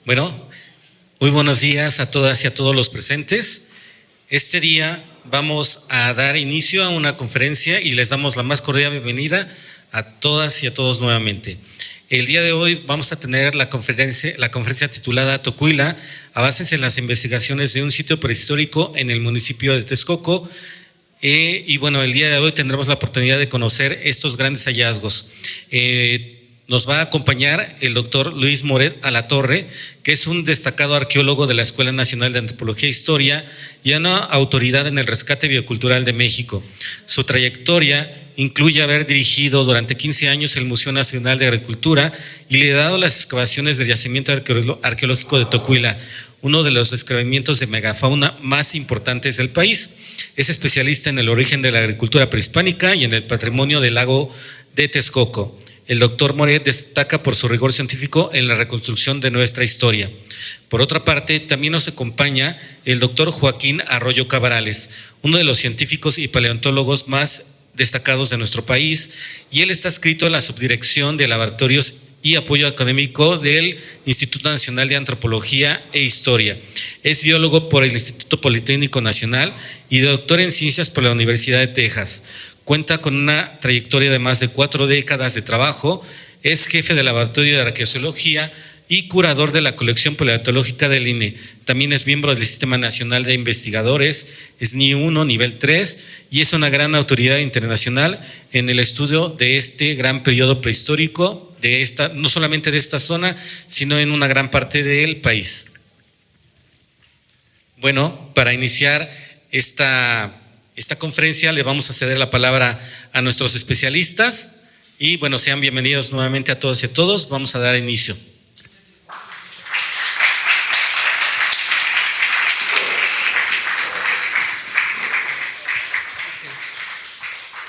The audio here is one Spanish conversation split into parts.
Bueno, muy buenos días a todas y a todos los presentes. Este día vamos a dar inicio a una conferencia y les damos la más cordial bienvenida a todas y a todos nuevamente. El día de hoy vamos a tener la conferencia titulada Tocuila, avances en las investigaciones de un sitio prehistórico en el municipio de Texcoco. Y bueno, el día de hoy tendremos la oportunidad de conocer estos grandes hallazgos. Nos va a acompañar el doctor Luis Moret Alatorre, que es un destacado arqueólogo de la Escuela Nacional de Antropología e Historia y una autoridad en el rescate biocultural de México. Su trayectoria incluye haber dirigido durante 15 años el Museo Nacional de Agricultura y liderado las excavaciones del yacimiento arqueológico de Tocuila, uno de los descubrimientos de megafauna más importantes del país. Es especialista en el origen de la agricultura prehispánica y en el patrimonio del lago de Texcoco. El doctor Moret destaca por su rigor científico en la reconstrucción de nuestra historia. Por otra parte, también nos acompaña el doctor Joaquín Arroyo Cabrales, uno de los científicos y paleontólogos más destacados de nuestro país, y él está adscrito a la subdirección de laboratorios y apoyo académico del Instituto Nacional de Antropología e Historia. Es biólogo por el Instituto Politécnico Nacional y doctor en ciencias por la Universidad de Texas. Cuenta con una trayectoria de más de 4 décadas de trabajo. Es jefe del laboratorio de arqueología y curador de la colección paleontológica del INE. También es miembro del Sistema Nacional de Investigadores, es SNI 1, nivel 3, y es una gran autoridad internacional en el estudio de este gran periodo prehistórico, no solamente de esta zona, sino en una gran parte del país. Bueno, para iniciar esta conferencia le vamos a ceder la palabra a nuestros especialistas y bueno, sean bienvenidos nuevamente a todos y a todos. Vamos a dar inicio.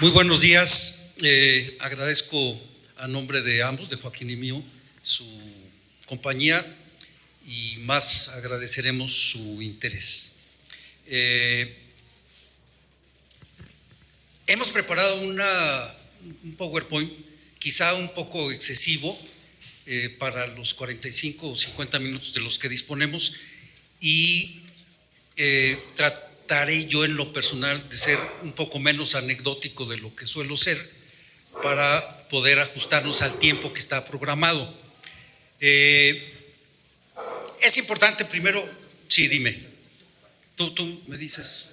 Muy buenos días, agradezco a nombre de ambos, de Joaquín y mío, su compañía y más agradeceremos su interés. Hemos preparado un PowerPoint quizá un poco excesivo para los 45 o 50 minutos de los que disponemos y trataré yo en lo personal de ser un poco menos anecdótico de lo que suelo ser para poder ajustarnos al tiempo que está programado. Es importante primero, sí, dime, tú me dices,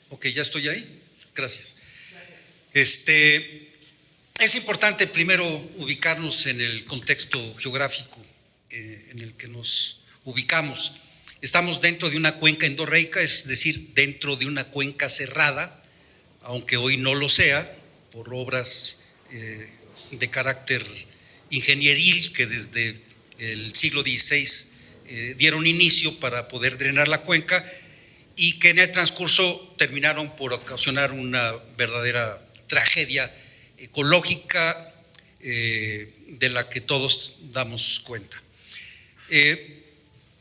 ok, ya estoy ahí, gracias. Es importante primero ubicarnos en el contexto geográfico en el que nos ubicamos. Estamos dentro de una cuenca endorreica, es decir, dentro de una cuenca cerrada, aunque hoy no lo sea, por obras de carácter ingenieril que desde el siglo XVI dieron inicio para poder drenar la cuenca y que en el transcurso terminaron por ocasionar una verdadera tragedia ecológica de la que todos damos cuenta.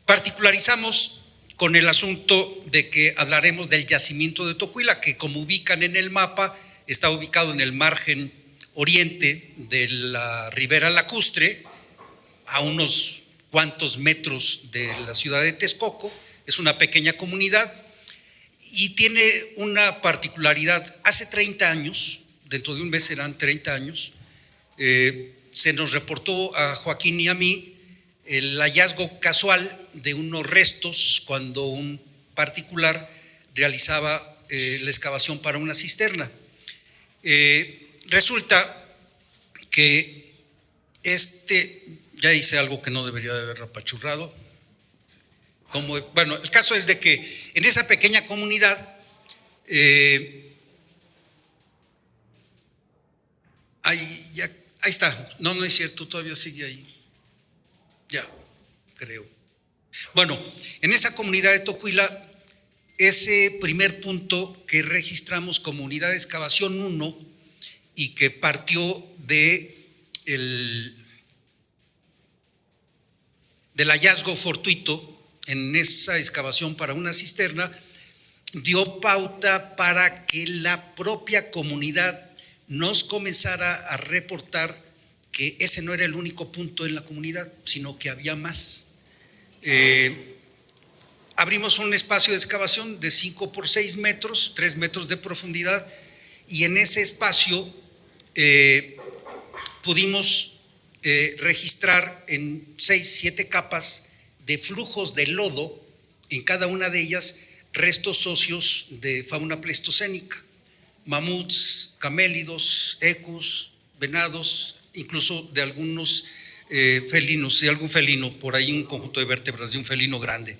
Particularizamos con el asunto de que hablaremos del yacimiento de Tocuila, que como ubican en el mapa, está ubicado en el margen oriente de la Ribera Lacustre, a unos cuantos metros de la ciudad de Texcoco. Es una pequeña comunidad y tiene una particularidad. Hace 30 años, dentro de un mes serán 30 años, se nos reportó a Joaquín y a mí el hallazgo casual de unos restos cuando un particular realizaba la excavación para una cisterna. Resulta que ya hice algo que no debería de haber apachurrado. Bueno, el caso es de que en esa pequeña comunidad ahí está, no es cierto, todavía sigue ahí, ya, creo. Bueno, en esa comunidad de Tocuila, ese primer punto que registramos como unidad de excavación 1 y que partió del hallazgo fortuito en esa excavación para una cisterna, dio pauta para que la propia comunidad nos comenzara a reportar que ese no era el único punto en la comunidad, sino que había más. Abrimos un espacio de excavación de 5 por 6 metros, 3 metros de profundidad, y en ese espacio pudimos registrar en 6, 7 capas de flujos de lodo, en cada una de ellas restos óseos de fauna pleistocénica, mamuts, camélidos, ecus, venados, incluso de algunos felinos, de algún felino, por ahí un conjunto de vértebras de un felino grande.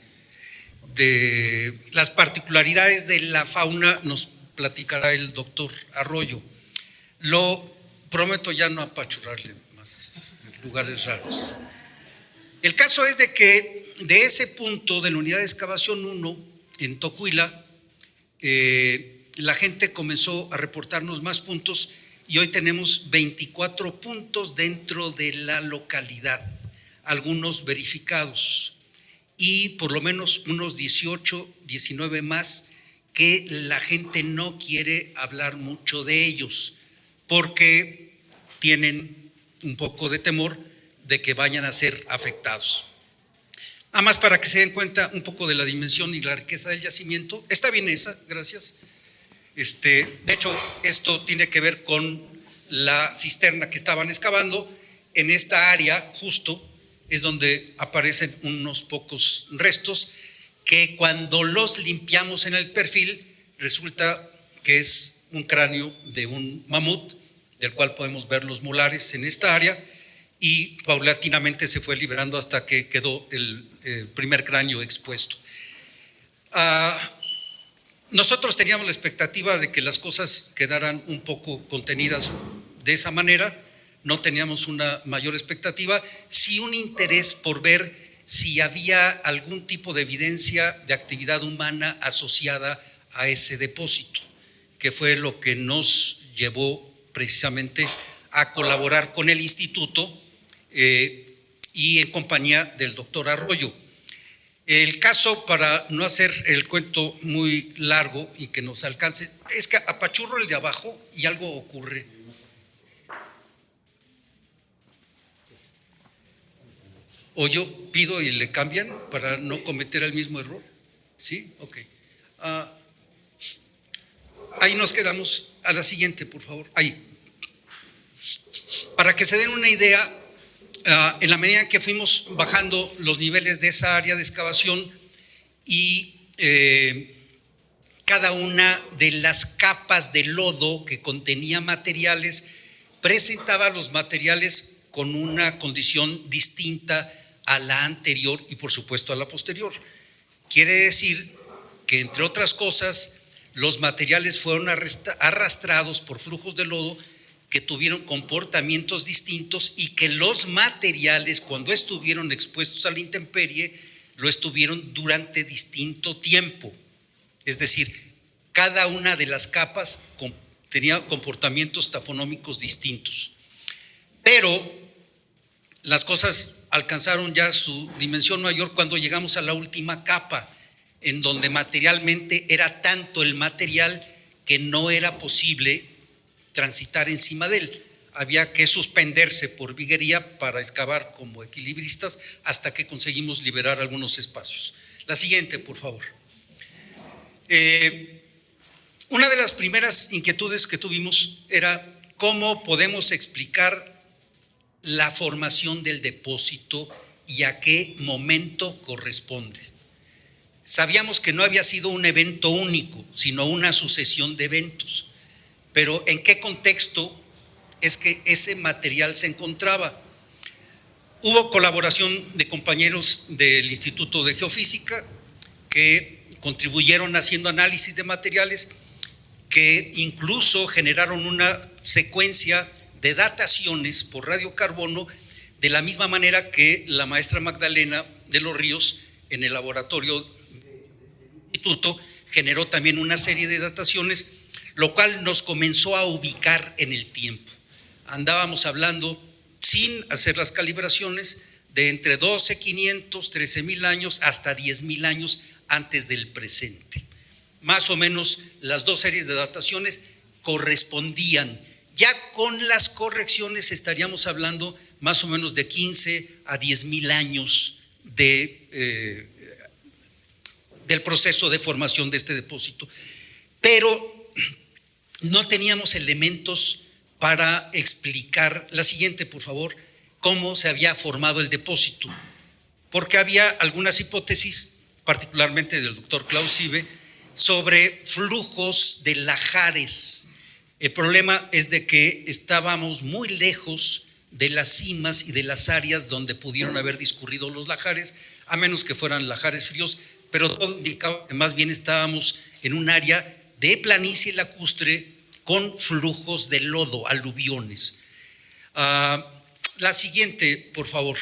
De las particularidades de la fauna nos platicará el doctor Arroyo. Lo prometo ya no apachurrarle más lugares raros. El caso es de que de ese punto de la unidad de excavación 1 en Tocuila, la gente comenzó a reportarnos más puntos y hoy tenemos 24 puntos dentro de la localidad, algunos verificados, y por lo menos unos 18, 19 más que la gente no quiere hablar mucho de ellos porque tienen un poco de temor de que vayan a ser afectados. Nada más para que se den cuenta un poco de la dimensión y la riqueza del yacimiento. Está bien esa, gracias. De hecho, esto tiene que ver con la cisterna que estaban excavando. En esta área justo es donde aparecen unos pocos restos que cuando los limpiamos en el perfil resulta que es un cráneo de un mamut, del cual podemos ver los molares en esta área, y paulatinamente se fue liberando hasta que quedó el primer cráneo expuesto. Nosotros teníamos la expectativa de que las cosas quedaran un poco contenidas de esa manera, no teníamos una mayor expectativa, sí un interés por ver si había algún tipo de evidencia de actividad humana asociada a ese depósito, que fue lo que nos llevó precisamente a colaborar con el instituto y en compañía del doctor Arroyo. El caso, para no hacer el cuento muy largo y que nos alcance, es que apachurro el de abajo y algo ocurre. O yo pido y le cambian para no cometer el mismo error. ¿Sí? Ok. Ahí nos quedamos. A la siguiente, por favor. Ahí. Para que se den una idea, en la medida en que fuimos bajando los niveles de esa área de excavación y cada una de las capas de lodo que contenía materiales presentaba los materiales con una condición distinta a la anterior y por supuesto a la posterior. Quiere decir que, entre otras cosas, los materiales fueron arrastrados por flujos de lodo que tuvieron comportamientos distintos y que los materiales, cuando estuvieron expuestos a la intemperie, lo estuvieron durante distinto tiempo. Es decir, cada una de las capas tenía comportamientos tafonómicos distintos. Pero las cosas alcanzaron ya su dimensión mayor cuando llegamos a la última capa, en donde materialmente era tanto el material que no era posible transitar encima de él. Había que suspenderse por viguería para excavar como equilibristas hasta que conseguimos liberar algunos espacios. La siguiente, por favor. Una de las primeras inquietudes que tuvimos era cómo podemos explicar la formación del depósito y a qué momento corresponde. Sabíamos que no había sido un evento único, sino una sucesión de eventos. Pero ¿en qué contexto es que ese material se encontraba? Hubo colaboración de compañeros del Instituto de Geofísica que contribuyeron haciendo análisis de materiales que incluso generaron una secuencia de dataciones por radiocarbono, de la misma manera que la maestra Magdalena de los Ríos en el laboratorio del instituto generó también una serie de dataciones, lo cual nos comenzó a ubicar en el tiempo. Andábamos hablando, sin hacer las calibraciones, de entre 12,500, 13,000 años hasta 10,000 años antes del presente. Más o menos las dos series de dataciones correspondían. Ya con las correcciones estaríamos hablando más o menos de 15 a 10,000 años del proceso de formación de este depósito, pero no teníamos elementos para explicar la siguiente, por favor, cómo se había formado el depósito, porque había algunas hipótesis, particularmente del doctor Klaus Ibe, sobre flujos de lajares. El problema es de que estábamos muy lejos de las cimas y de las áreas donde pudieron haber discurrido los lajares, a menos que fueran lajares fríos, pero todo indicaba que más bien estábamos en un área de planicie lacustre con flujos de lodo, aluviones. La siguiente, por favor.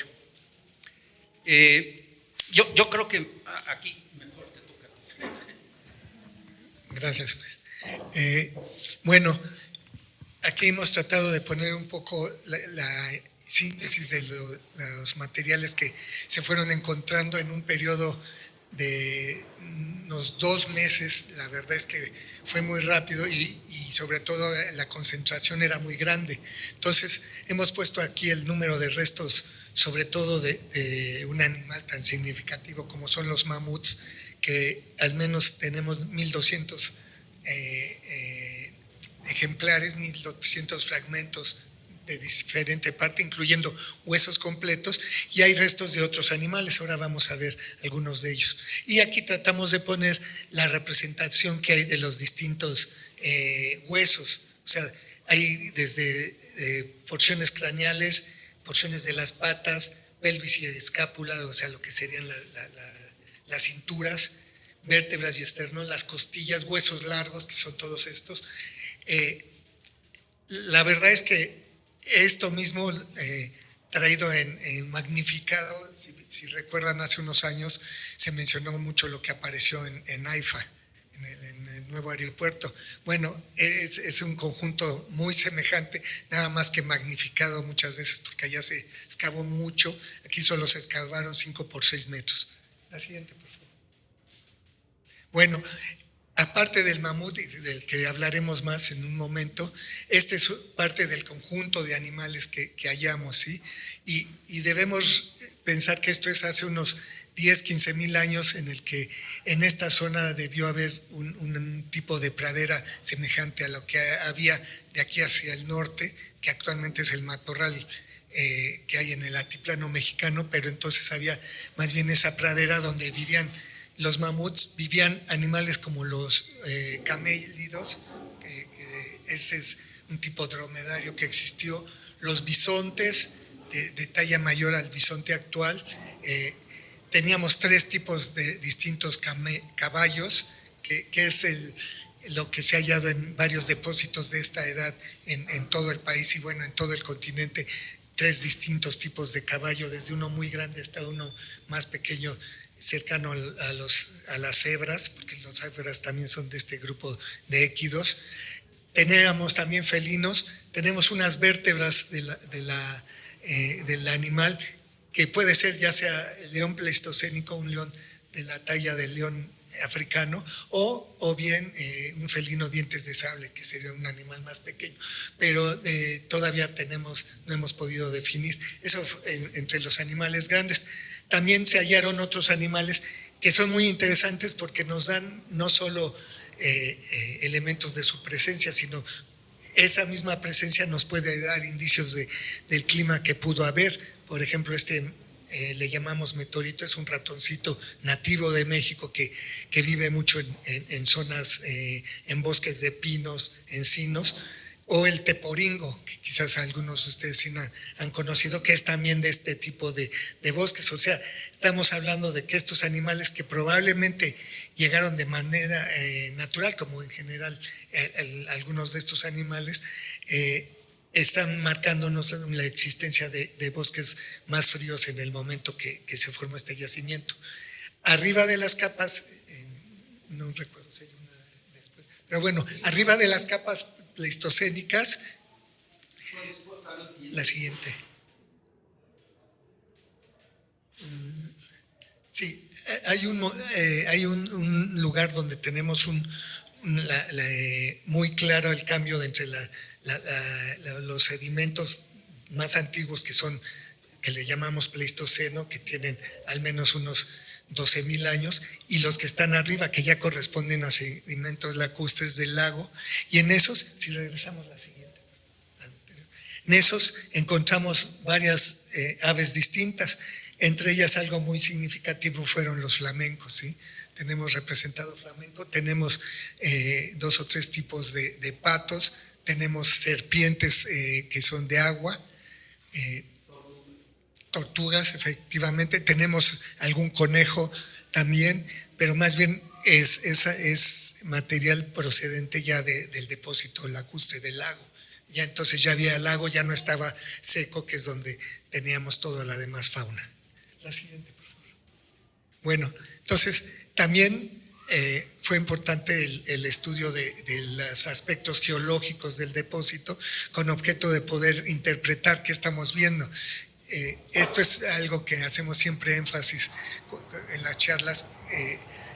Yo creo que aquí mejor te toca. Gracias, pues. Bueno, aquí hemos tratado de poner un poco la síntesis de los materiales que se fueron encontrando en un periodo de unos 2 meses. La verdad es que fue muy rápido y sobre todo la concentración era muy grande. Entonces hemos puesto aquí el número de restos, sobre todo de un animal tan significativo como son los mamuts, que al menos tenemos 1,200 ejemplares, 1,200 fragmentos de diferente parte, incluyendo huesos completos, y hay restos de otros animales. Ahora vamos a ver algunos de ellos. Y aquí tratamos de poner la representación que hay de los distintos huesos. O sea, hay desde porciones craneales, porciones de las patas, pelvis y escápula, o sea, lo que serían las cinturas, vértebras y esternos, las costillas, huesos largos, que son todos estos. La verdad es que esto mismo traído en magnificado, si recuerdan, hace unos años se mencionó mucho lo que apareció en AIFA, en el nuevo aeropuerto. Bueno, es un conjunto muy semejante, nada más que magnificado muchas veces, porque allá se excavó mucho, aquí solo se excavaron 5 por 6 metros. La siguiente, por favor. Bueno, aparte del mamut, del que hablaremos más en un momento, este es parte del conjunto de animales que hallamos, ¿sí? Y debemos pensar que esto es hace unos 10, 15 mil años, en el que en esta zona debió haber un tipo de pradera semejante a lo que había de aquí hacia el norte, que actualmente es el matorral que hay en el altiplano mexicano, pero entonces había más bien esa pradera donde vivían los mamuts, vivían animales como los camélidos, que ese es un tipo dromedario que existió, los bisontes de talla mayor al bisonte actual. Teníamos 3 tipos de distintos caballos, que es lo que se ha hallado en varios depósitos de esta edad en todo el país y bueno, en todo el continente. 3 distintos tipos de caballo, desde uno muy grande hasta uno más pequeño, cercano a las cebras, porque las cebras también son de este grupo de équidos. Teníamos también felinos, tenemos unas vértebras del animal, que puede ser ya sea el león pleistocénico, un león de la talla del león africano, o bien un felino dientes de sable, que sería un animal más pequeño, pero todavía no hemos podido definir eso entre los animales grandes. También se hallaron otros animales que son muy interesantes porque nos dan no solo elementos de su presencia, sino esa misma presencia nos puede dar indicios del clima que pudo haber. Por ejemplo, le llamamos meteorito, es un ratoncito nativo de México que vive mucho en zonas, en bosques de pinos, encinos, o el teporingo, que quizás algunos de ustedes sí han conocido, que es también de este tipo de bosques. O sea, estamos hablando de que estos animales que probablemente llegaron de manera natural, como en general algunos de estos animales, están marcándonos la existencia de bosques más fríos en el momento que se formó este yacimiento. Arriba de las capas, no recuerdo si hay una después, pero bueno, arriba de las capas pleistocénicas, la siguiente. Sí, hay un lugar donde tenemos muy claro el cambio entre los sedimentos más antiguos, que que le llamamos Pleistoceno, que tienen al menos unos 12,000 años, y los que están arriba, que ya corresponden a sedimentos lacustres del lago. Y en esos, si regresamos la siguiente, en esos encontramos varias aves distintas. Entre ellas, algo muy significativo fueron los flamencos, ¿sí? Tenemos representado flamenco, tenemos 2 o 3 tipos de patos, tenemos serpientes que son de agua, tortugas, efectivamente, tenemos algún conejo también, pero más bien es material procedente ya del depósito lacustre del lago. Ya entonces ya había lago, ya no estaba seco, que es donde teníamos toda la demás fauna. La siguiente, por favor. Bueno, entonces también fue importante el estudio de los aspectos geológicos del depósito con objeto de poder interpretar qué estamos viendo. Esto es algo que hacemos siempre énfasis en las charlas.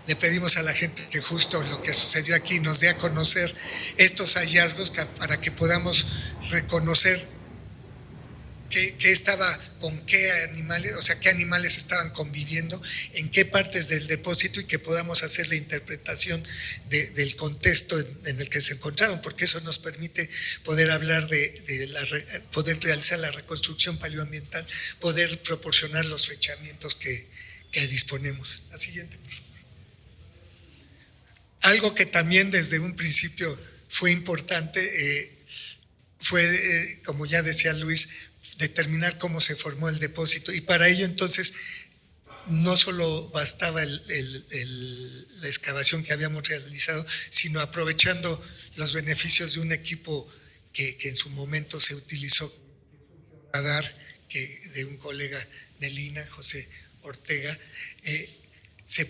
Le pedimos a la gente que justo lo que sucedió aquí nos dé a conocer estos hallazgos para que podamos reconocer qué estaba con qué animales, o sea, qué animales estaban conviviendo, en qué partes del depósito, y que podamos hacer la interpretación del contexto en el que se encontraron, porque eso nos permite poder hablar poder realizar la reconstrucción paleoambiental, poder proporcionar los fechamientos que disponemos. La siguiente, por favor. Algo que también desde un principio fue importante fue, como ya decía Luis, determinar cómo se formó el depósito, y para ello entonces no solo bastaba la excavación que habíamos realizado, sino aprovechando los beneficios de un equipo que en su momento se utilizó, radar, de un colega de Lina, José Ortega. Se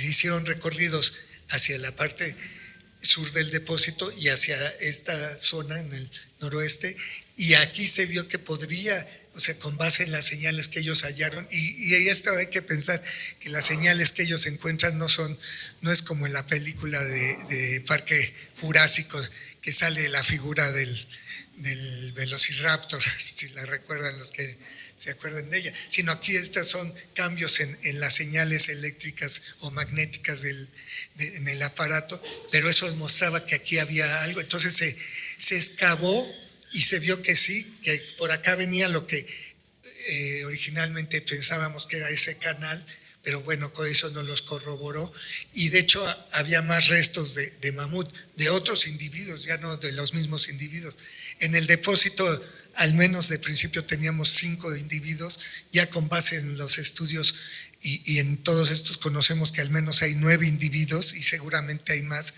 hicieron recorridos hacia la parte sur del depósito y hacia esta zona en el noroeste, y aquí se vio que podría, o sea, con base en las señales que ellos hallaron, y esto hay que pensar que las señales que ellos encuentran no es como en la película de Parque Jurásico, que sale la figura del Velociraptor, si la recuerdan los que se acuerdan de ella, sino aquí estas son cambios en las señales eléctricas o magnéticas en el aparato, pero eso mostraba que aquí había algo. Entonces se excavó y se vio que sí, que por acá venía lo que originalmente pensábamos que era ese canal, pero bueno, con eso nos los corroboró, y de hecho había más restos de mamut, de otros individuos, ya no de los mismos individuos. En el depósito, al menos de principio, teníamos 5 individuos, ya con base en los estudios y en todos estos conocemos que al menos hay 9 individuos, y seguramente hay más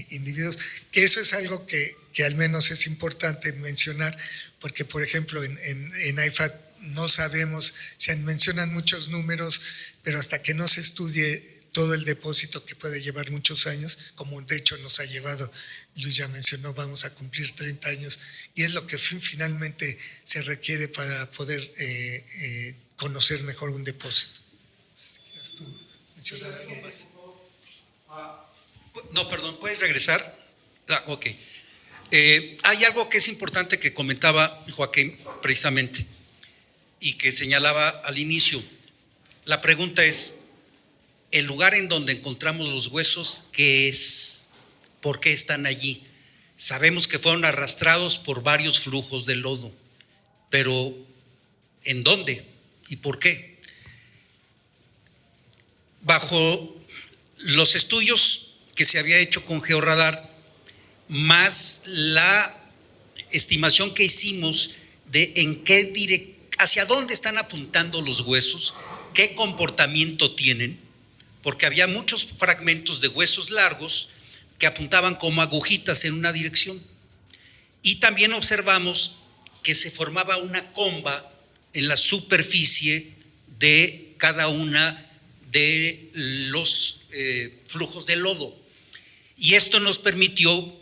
individuos, que eso es algo que al menos es importante mencionar, porque por ejemplo en AIFA no sabemos, se mencionan muchos números, pero hasta que no se estudie todo el depósito, que puede llevar muchos años, como de hecho nos ha llevado, Luis ya mencionó, vamos a cumplir 30 años, y es lo que finalmente se requiere para poder conocer mejor un depósito. Si quieres tú mencionar algo más. No, perdón, ¿puedes regresar? Ok. Hay algo que es importante que comentaba Joaquín precisamente y que señalaba al inicio. La pregunta es, el lugar en donde encontramos los huesos, ¿qué es? ¿Por qué están allí? Sabemos que fueron arrastrados por varios flujos de lodo, pero ¿en dónde y por qué? Bajo los estudios que se había hecho con georradar, más la estimación que hicimos de hacia dónde están apuntando los huesos, qué comportamiento tienen, porque había muchos fragmentos de huesos largos que apuntaban como agujitas en una dirección, y también observamos que se formaba una comba en la superficie de cada una de los flujos de lodo, y esto nos permitió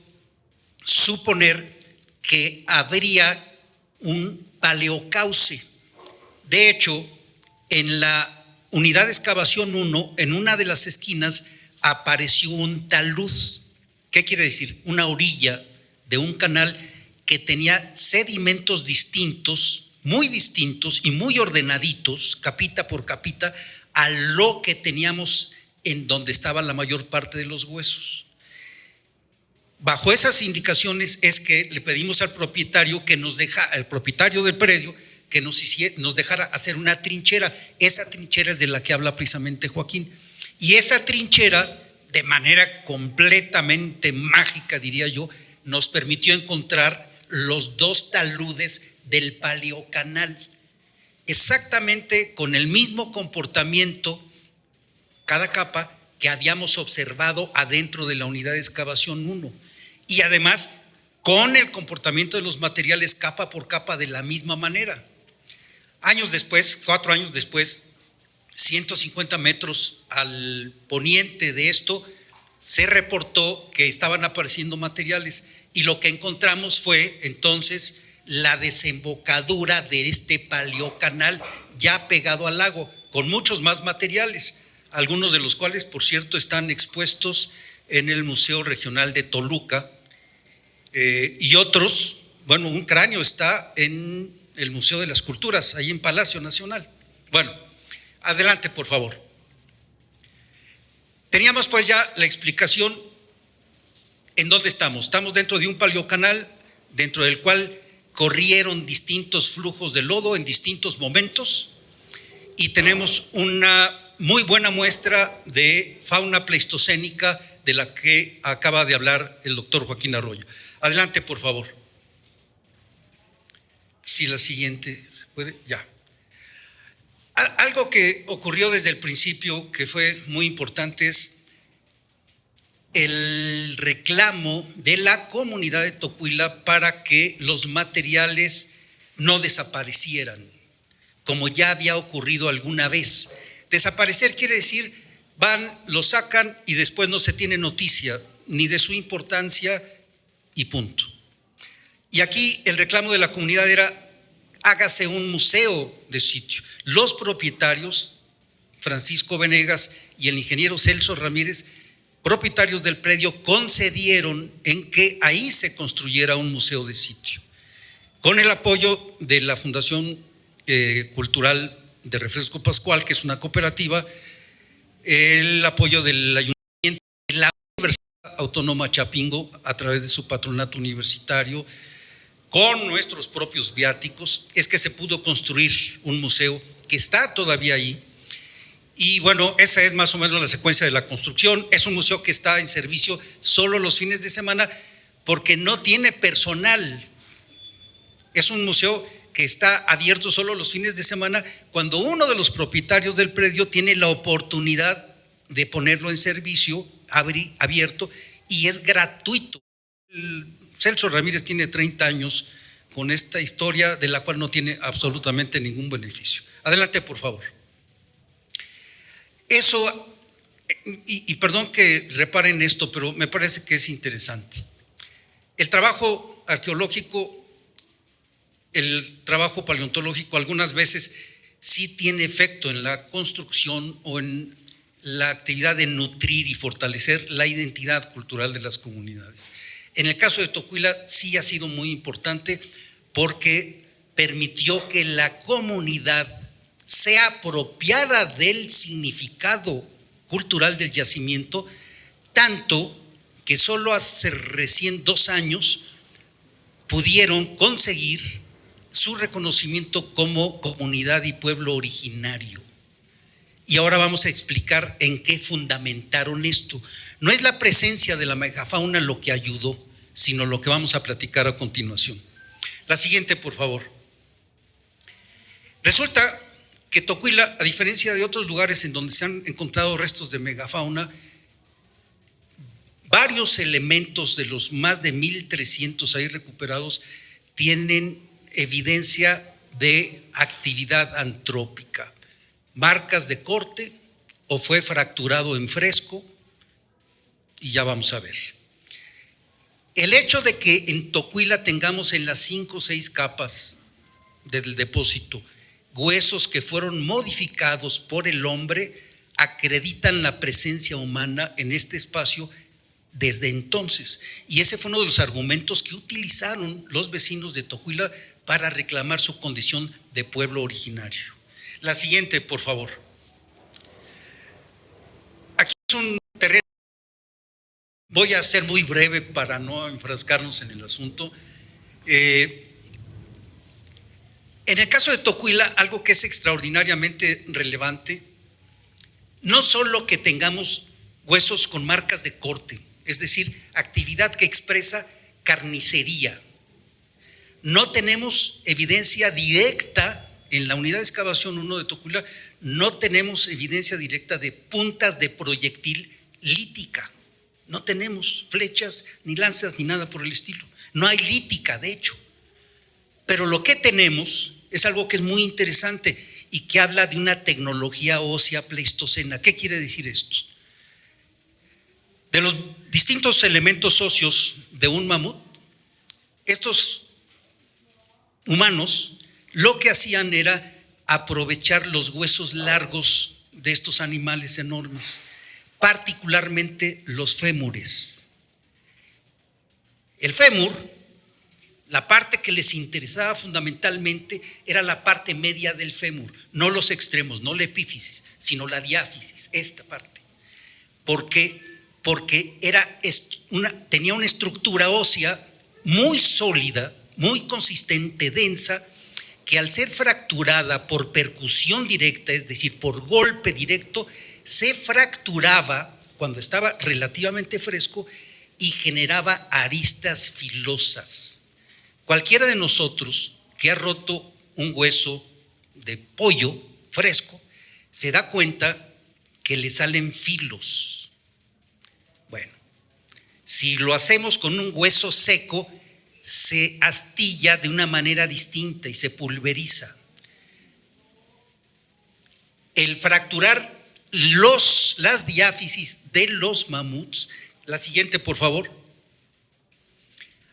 suponer que habría un paleocauce. De hecho, en la unidad de excavación 1, en una de las esquinas apareció un talud. ¿Qué quiere decir? Una orilla de un canal que tenía sedimentos distintos, muy distintos y muy ordenaditos, capita por capita, a lo que teníamos en donde estaba la mayor parte de los huesos. Bajo esas indicaciones es que le pedimos al propietario al propietario del predio, que nos dejara hacer una trinchera. Esa trinchera es de la que habla precisamente Joaquín. Y esa trinchera, de manera completamente mágica, diría yo, nos permitió encontrar los 2 taludes del Paleocanal, exactamente con el mismo comportamiento, cada capa, que habíamos observado adentro de la unidad de excavación 1. Y además, con el comportamiento de los materiales capa por capa de la misma manera. Años después, 4 años después, 150 metros al poniente de esto, se reportó que estaban apareciendo materiales y lo que encontramos fue entonces la desembocadura de este paleocanal ya pegado al lago, con muchos más materiales, algunos de los cuales, por cierto, están expuestos en el Museo Regional de Toluca, y otros, bueno, un cráneo está en el Museo de las Culturas, ahí en Palacio Nacional. Bueno, adelante, por favor. Teníamos pues ya la explicación en dónde estamos. Estamos dentro de un paleocanal, dentro del cual corrieron distintos flujos de lodo en distintos momentos, y tenemos una muy buena muestra de fauna pleistocénica de la que acaba de hablar el doctor Joaquín Arroyo. Adelante, por favor. Si la siguiente se puede, ya. Algo que ocurrió desde el principio que fue muy importante es el reclamo de la comunidad de Tocuila para que los materiales no desaparecieran, como ya había ocurrido alguna vez. Desaparecer quiere decir, van, lo sacan y después no se tiene noticia ni de su importancia y punto. Y aquí el reclamo de la comunidad era: hágase un museo de sitio. Los propietarios, Francisco Venegas y el ingeniero Celso Ramírez, propietarios del predio, concedieron en que ahí se construyera un museo de sitio, con el apoyo de la Fundación Cultural de Refresco Pascual, que es una cooperativa, el apoyo del Ayuntamiento, la Universidad Autónoma Chapingo a través de su patronato universitario, con nuestros propios viáticos, es que se pudo construir un museo que está todavía ahí. Y bueno, esa es más o menos la secuencia de la construcción. Es un museo que está en servicio solo los fines de semana porque no tiene personal. Es un museo que está abierto solo los fines de semana cuando uno de los propietarios del predio tiene la oportunidad de ponerlo en servicio, abierto, y es gratuito. Celso Ramírez tiene 30 años con esta historia de la cual no tiene absolutamente ningún beneficio. Adelante, por favor. Eso, y perdón que reparen esto, pero me parece que es interesante. El trabajo arqueológico, el trabajo paleontológico algunas veces sí tiene efecto en la construcción o en la actividad de nutrir y fortalecer la identidad cultural de las comunidades. En el caso de Tocuila sí ha sido muy importante porque permitió que la comunidad se apropiara del significado cultural del yacimiento, tanto que solo hace recién 2 años pudieron conseguir su reconocimiento como comunidad y pueblo originario. Y ahora vamos a explicar en qué fundamentaron esto. No es la presencia de la megafauna lo que ayudó, sino lo que vamos a platicar a continuación. La siguiente, por favor. Resulta que Tocuila, a diferencia de otros lugares en donde se han encontrado restos de megafauna, varios elementos de los más de 1,300 ahí recuperados tienen evidencia de actividad antrópica, marcas de corte o fue fracturado en fresco, y ya vamos a ver. El hecho de que en Tocuila tengamos en las 5 o 6 capas del depósito huesos que fueron modificados por el hombre acreditan la presencia humana en este espacio desde entonces. Y ese fue uno de los argumentos que utilizaron los vecinos de Tocuila para reclamar su condición de pueblo originario. La siguiente, por favor. Aquí es un terreno. Voy a ser muy breve para no enfrascarnos en el asunto. En el caso de Tocuila, algo que es extraordinariamente relevante, no solo que tengamos huesos con marcas de corte, es decir, actividad que expresa carnicería. No tenemos evidencia directa en la unidad de excavación 1 de Tocuila, no tenemos evidencia directa de puntas de proyectil lítica. No tenemos flechas, ni lanzas, ni nada por el estilo. No hay lítica, de hecho. Pero lo que tenemos es algo que es muy interesante y que habla de una tecnología ósea pleistocena. ¿Qué quiere decir esto? De los distintos elementos óseos de un mamut, estos humanos lo que hacían era aprovechar los huesos largos de estos animales enormes, particularmente los fémures. El fémur, la parte que les interesaba fundamentalmente era la parte media del fémur, no los extremos, no la epífisis, sino la diáfisis, esta parte. ¿Por qué? Porque tenía una estructura ósea muy sólida, muy consistente, densa, que al ser fracturada por percusión directa, es decir, por golpe directo, se fracturaba cuando estaba relativamente fresco y generaba aristas filosas. Cualquiera de nosotros que ha roto un hueso de pollo fresco se da cuenta que le salen filos. Bueno, si lo hacemos con un hueso seco, se astilla de una manera distinta y se pulveriza. El fracturar las diáfisis de los mamuts, la siguiente por favor,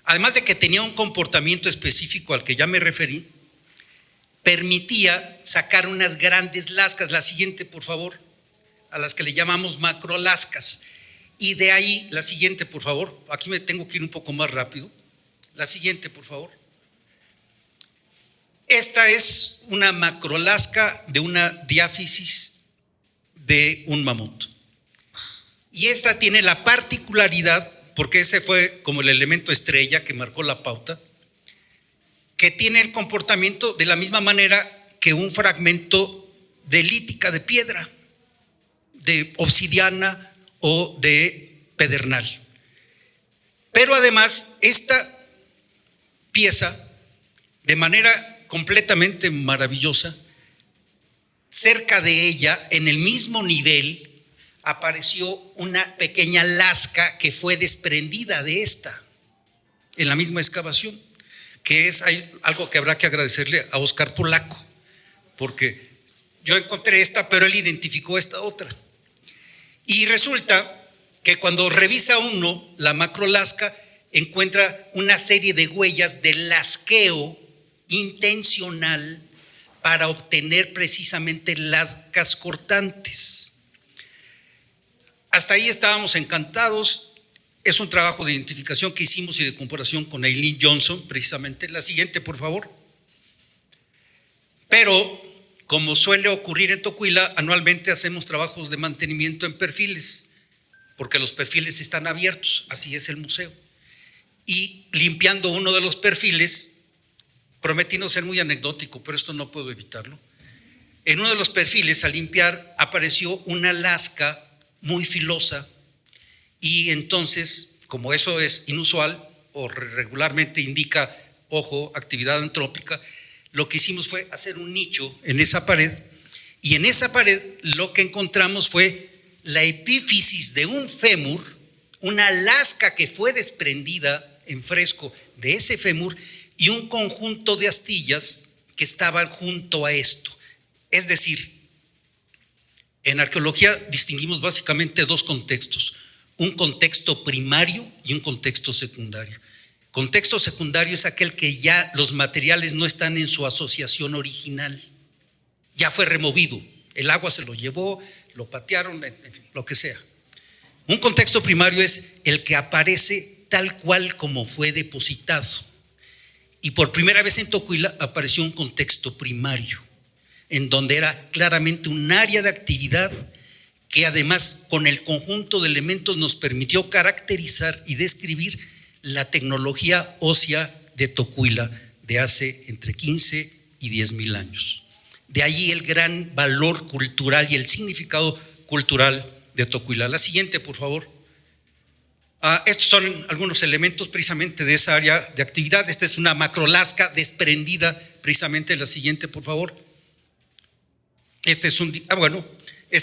además de que tenía un comportamiento específico al que ya me referí, permitía sacar unas grandes lascas, la siguiente por favor, a las que le llamamos macrolascas. Y de ahí, la siguiente por favor, aquí me tengo que ir un poco más rápido, la siguiente por favor. Esta es una macrolasca de una diáfisis de un mamut. Y esta tiene la particularidad, porque ese fue como el elemento estrella que marcó la pauta, que tiene el comportamiento de la misma manera que un fragmento de lítica, de piedra, de obsidiana o de pedernal. Pero además, esta pieza, de manera completamente maravillosa, cerca de ella, en el mismo nivel, apareció una pequeña lasca que fue desprendida de esta, en la misma excavación, que es algo que habrá que agradecerle a Oscar Polaco, porque yo encontré esta, pero él identificó esta otra. Y resulta que cuando revisa uno la macrolasca, encuentra una serie de huellas de lasqueo intencional para obtener precisamente lascas cortantes. Hasta ahí estábamos encantados. Es un trabajo de identificación que hicimos y de comparación con Eileen Johnson, precisamente. La siguiente, por favor. Pero, como suele ocurrir en Tocuila, anualmente hacemos trabajos de mantenimiento en perfiles, porque los perfiles están abiertos, así es el museo. Y limpiando uno de los perfiles, prometí no ser muy anecdótico, pero esto no puedo evitarlo. En uno de los perfiles, al limpiar, apareció una lasca muy filosa, y entonces, como eso es inusual o regularmente indica, ojo, actividad antrópica, lo que hicimos fue hacer un nicho en esa pared, y en esa pared lo que encontramos fue la epífisis de un fémur, una lasca que fue desprendida en fresco de ese fémur y un conjunto de astillas que estaban junto a esto. Es decir, en arqueología distinguimos básicamente dos contextos, un contexto primario y un contexto secundario. Contexto secundario es aquel que ya los materiales no están en su asociación original, ya fue removido, el agua se lo llevó, lo patearon, en fin, lo que sea. Un contexto primario es el que aparece tal cual como fue depositado. Y por primera vez en Tocuila apareció un contexto primario, en donde era claramente un área de actividad que además con el conjunto de elementos nos permitió caracterizar y describir la tecnología ósea de Tocuila de hace entre 15 y 10,000 años. De allí el gran valor cultural y el significado cultural de Tocuila. La siguiente, por favor. Estos son algunos elementos precisamente de esa área de actividad. Esta es una macrolasca desprendida precisamente. La siguiente, por favor. Esta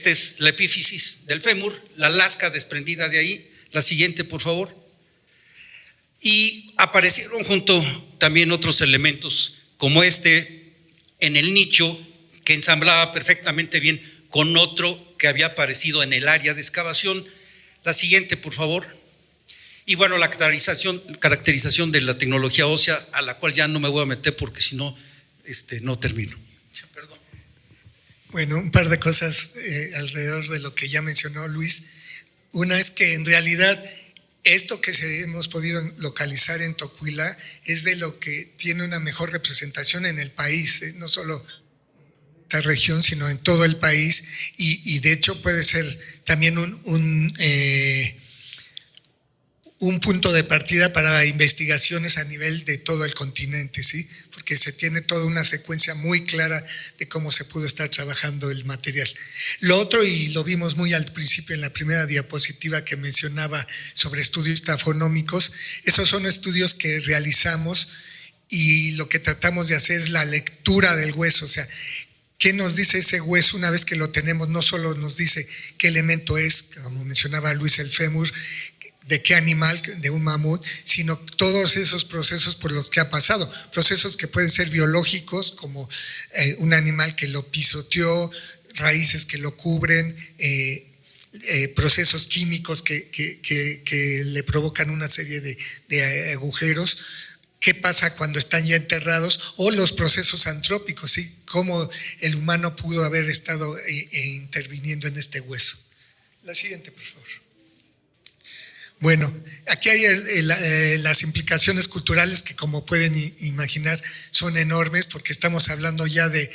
es la epífisis del fémur, la lasca desprendida de ahí. La siguiente, por favor. Y aparecieron junto también otros elementos como este en el nicho que ensamblaba perfectamente bien con otro que había aparecido en el área de excavación. La siguiente, por favor. Y bueno, la caracterización de la tecnología ósea, a la cual ya no me voy a meter porque si no, no termino. Perdón. Bueno, un par de cosas alrededor de lo que ya mencionó Luis. Una es que en realidad esto que hemos podido localizar en Tocuila es de lo que tiene una mejor representación en el país, no solo en esta región, sino en todo el país, y de hecho puede ser también un punto de partida para investigaciones a nivel de todo el continente, ¿sí? Porque se tiene toda una secuencia muy clara de cómo se pudo estar trabajando el material. Lo otro, y lo vimos muy al principio en la primera diapositiva que mencionaba sobre estudios tafonómicos, esos son estudios que realizamos y lo que tratamos de hacer es la lectura del hueso, o sea, ¿qué nos dice ese hueso una vez que lo tenemos? No solo nos dice qué elemento es, como mencionaba Luis, el fémur, de qué animal, de un mamut, sino todos esos procesos por los que ha pasado, procesos que pueden ser biológicos, como un animal que lo pisoteó, raíces que lo cubren, procesos químicos que le provocan una serie de agujeros. ¿Qué pasa cuando están ya enterrados? O los procesos antrópicos, ¿sí? Cómo el humano pudo haber estado interviniendo en este hueso. La siguiente, por favor. Bueno, aquí hay las implicaciones culturales que, como pueden imaginar, son enormes, porque estamos hablando ya de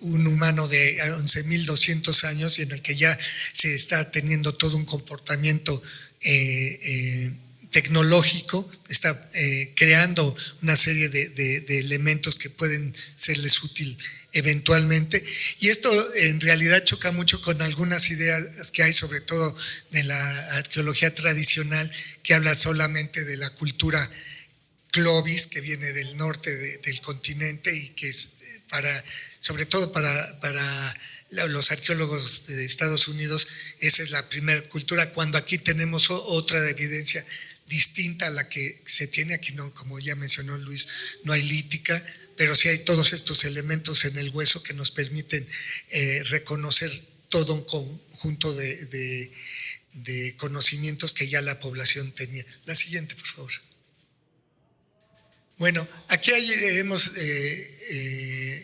un humano de 11,200 años y en el que ya se está teniendo todo un comportamiento tecnológico, está creando una serie de elementos que pueden serles útil eventualmente, y esto en realidad choca mucho con algunas ideas que hay, sobre todo de la arqueología tradicional, que habla solamente de la cultura Clovis, que viene del norte del continente y que es sobre todo para los arqueólogos de Estados Unidos, esa es la primera cultura, cuando aquí tenemos otra evidencia distinta a la que se tiene aquí. No, como ya mencionó Luis, no hay lítica, pero sí hay todos estos elementos en el hueso que nos permiten reconocer todo un conjunto de conocimientos que ya la población tenía. La siguiente, por favor. Bueno, aquí hemos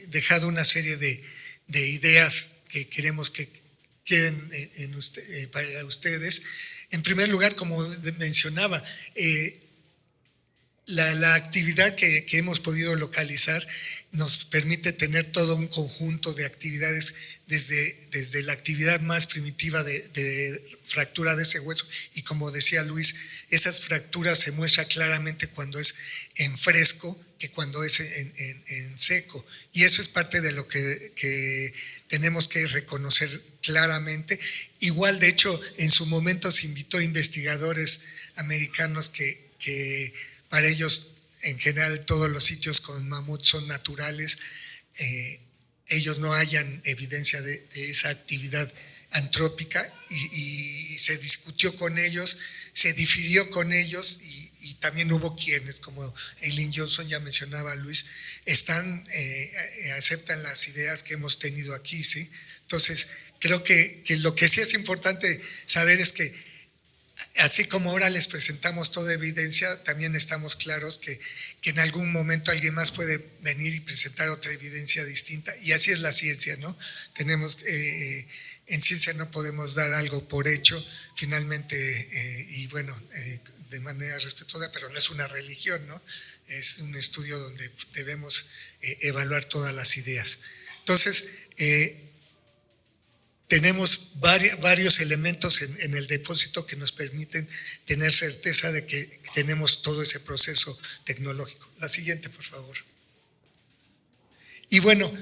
dejado una serie de ideas que queremos que queden para ustedes. En primer lugar, como mencionaba, la actividad que hemos podido localizar nos permite tener todo un conjunto de actividades desde la actividad más primitiva de fractura de ese hueso, y como decía Luis, esas fracturas se muestran claramente cuando es en fresco que cuando es en seco, y eso es parte de lo que tenemos que reconocer claramente. Igual, de hecho, en su momento se invitó a investigadores americanos que para ellos, en general, todos los sitios con mamut son naturales. Ellos no hallan evidencia de esa actividad antrópica, y se discutió con ellos, se difirió con ellos, y también hubo quienes, como Eileen Johnson, ya mencionaba Luis, aceptan las ideas que hemos tenido aquí, ¿sí? Entonces, creo que lo que sí es importante saber es que así como ahora les presentamos toda evidencia, también estamos claros que en algún momento alguien más puede venir y presentar otra evidencia distinta, y así es la ciencia, ¿no? En ciencia no podemos dar algo por hecho, finalmente, y bueno, de manera respetuosa, pero no es una religión, ¿no? Es un estudio donde debemos evaluar todas las ideas. Entonces, tenemos varios elementos en el depósito que nos permiten tener certeza de que tenemos todo ese proceso tecnológico. La siguiente, por favor. Y bueno,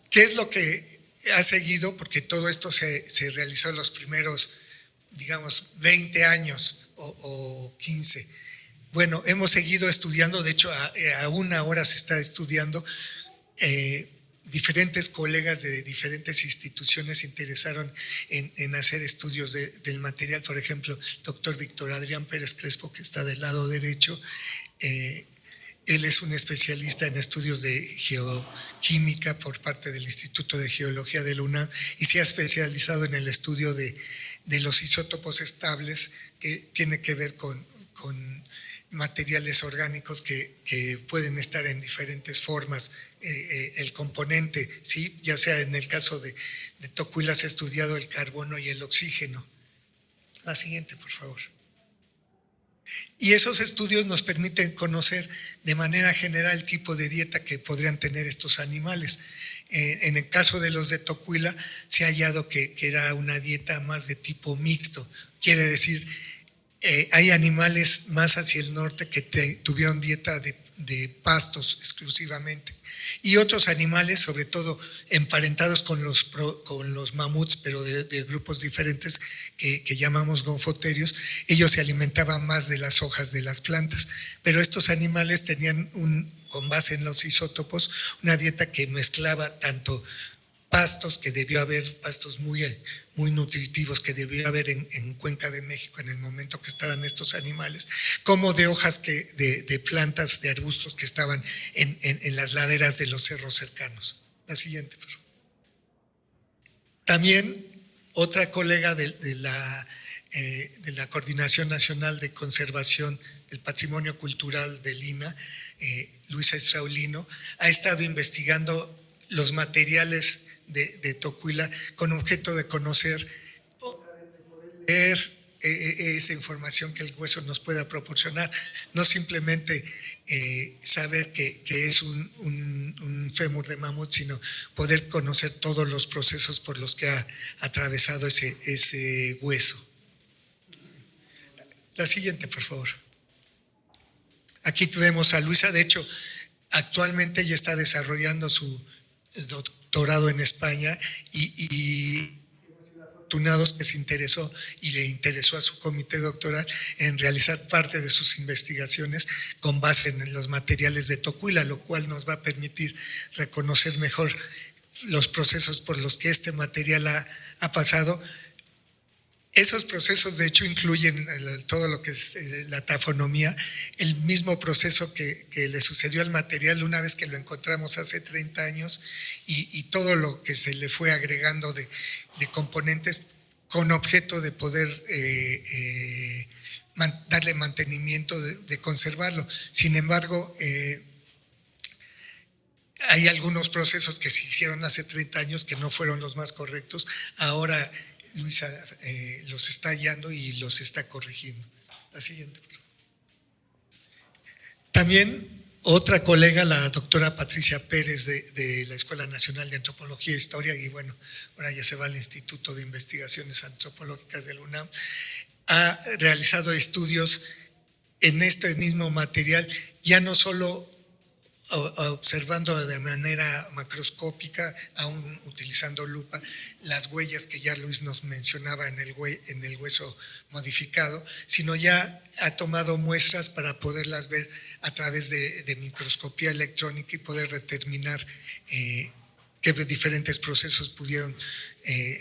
¿qué es lo que ha seguido? Porque todo esto se realizó en los primeros, digamos, 20 años o 15. Bueno, hemos seguido estudiando, de hecho, aún ahora se está estudiando. Diferentes colegas de diferentes instituciones se interesaron en hacer estudios del material. Por ejemplo, el doctor Víctor Adrián Pérez Crespo, que está del lado derecho, él es un especialista en estudios de geoquímica por parte del Instituto de Geología de la UNAM y se ha especializado en el estudio de los isótopos estables, que tiene que ver con materiales orgánicos que pueden estar en diferentes formas. El componente, ¿sí? Ya sea en el caso de Tocuila se ha estudiado el carbono y el oxígeno. La siguiente, por favor. Y esos estudios nos permiten conocer de manera general el tipo de dieta que podrían tener estos animales. En el caso de los de Tocuila se ha hallado que era una dieta más de tipo mixto, quiere decir, hay animales más hacia el norte que tuvieron dieta de pastos exclusivamente, y otros animales, sobre todo emparentados con los mamuts, pero de grupos diferentes que llamamos gonfoterios, ellos se alimentaban más de las hojas de las plantas, pero estos animales tenían con base en los isótopos una dieta que mezclaba tanto pastos, que debió haber pastos muy nutritivos que debió haber en Cuenca de México en el momento que estaban estos animales, como de hojas de plantas, de arbustos que estaban en las laderas de los cerros cercanos. La siguiente, por favor. También otra colega de la Coordinación Nacional de Conservación del Patrimonio Cultural del INAH, Luisa Estraulino, ha estado investigando los materiales de Tocuila con objeto de conocer, de poder leer esa información que el hueso nos pueda proporcionar, no simplemente saber que es un fémur de mamut, sino poder conocer todos los procesos por los que ha atravesado ese hueso. La siguiente, por favor. Aquí vemos a Luisa, de hecho, actualmente ella está desarrollando su doctorado en España y afortunados que se interesó y le interesó a su comité doctoral en realizar parte de sus investigaciones con base en los materiales de Tocuila, lo cual nos va a permitir reconocer mejor los procesos por los que este material ha pasado. Esos procesos, de hecho, incluyen todo lo que es la tafonomía, el mismo proceso que le sucedió al material una vez que lo encontramos hace 30 años y todo lo que se le fue agregando de componentes con objeto de poder darle mantenimiento, de conservarlo. Sin embargo, hay algunos procesos que se hicieron hace 30 años que no fueron los más correctos. Ahora Luisa los está hallando y los está corrigiendo. La siguiente. También otra colega, la doctora Patricia Pérez de la Escuela Nacional de Antropología e Historia, y bueno, ahora ya se va al Instituto de Investigaciones Antropológicas de la UNAM, ha realizado estudios en este mismo material, ya no solo observando de manera macroscópica, aún utilizando lupa, las huellas que ya Luis nos mencionaba en el hueso modificado, sino ya ha tomado muestras para poderlas ver a través de microscopía electrónica y poder determinar qué diferentes procesos pudieron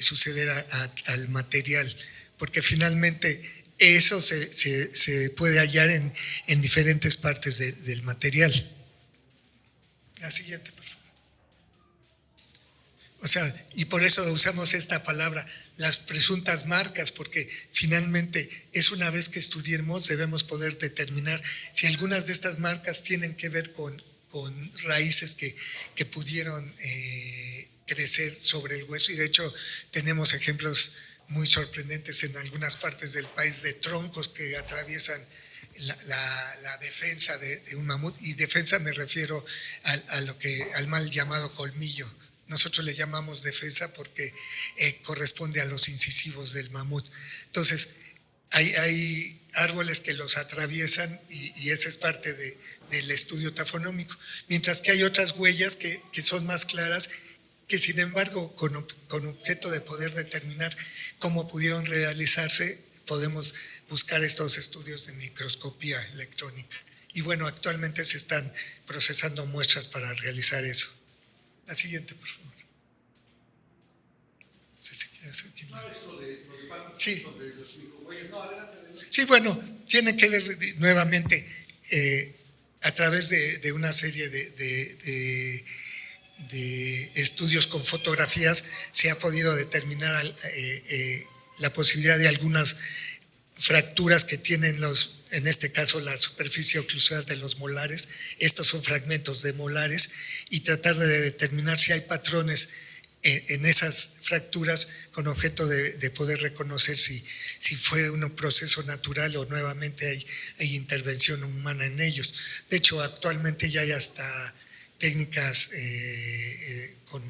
suceder al material, porque finalmente eso se puede hallar en diferentes partes del material. La siguiente, por favor. O sea, y por eso usamos esta palabra, las presuntas marcas, porque finalmente es una vez que estudiemos debemos poder determinar si algunas de estas marcas tienen que ver con raíces que pudieron crecer sobre el hueso, y de hecho tenemos ejemplos muy sorprendentes en algunas partes del país de troncos que atraviesan la defensa de un mamut, y defensa me refiero al mal llamado colmillo. Nosotros le llamamos defensa porque corresponde a los incisivos del mamut. Entonces, hay árboles que los atraviesan y esa es parte del estudio tafonómico. Mientras que hay otras huellas que son más claras, que sin embargo, con objeto de poder determinar cómo pudieron realizarse, podemos buscar estos estudios de microscopía electrónica. Y bueno, actualmente se están procesando muestras para realizar eso. La siguiente, por favor. No sé si quieres sí. Sí, bueno, tiene que ver nuevamente a través de una serie de estudios con fotografías se ha podido determinar la posibilidad de algunas fracturas que tienen en este caso la superficie oclusal de los molares. Estos son fragmentos de molares, y tratar de determinar si hay patrones en esas fracturas con objeto de poder reconocer si fue un proceso natural o nuevamente hay intervención humana en ellos. De hecho, actualmente ya hay hasta técnicas con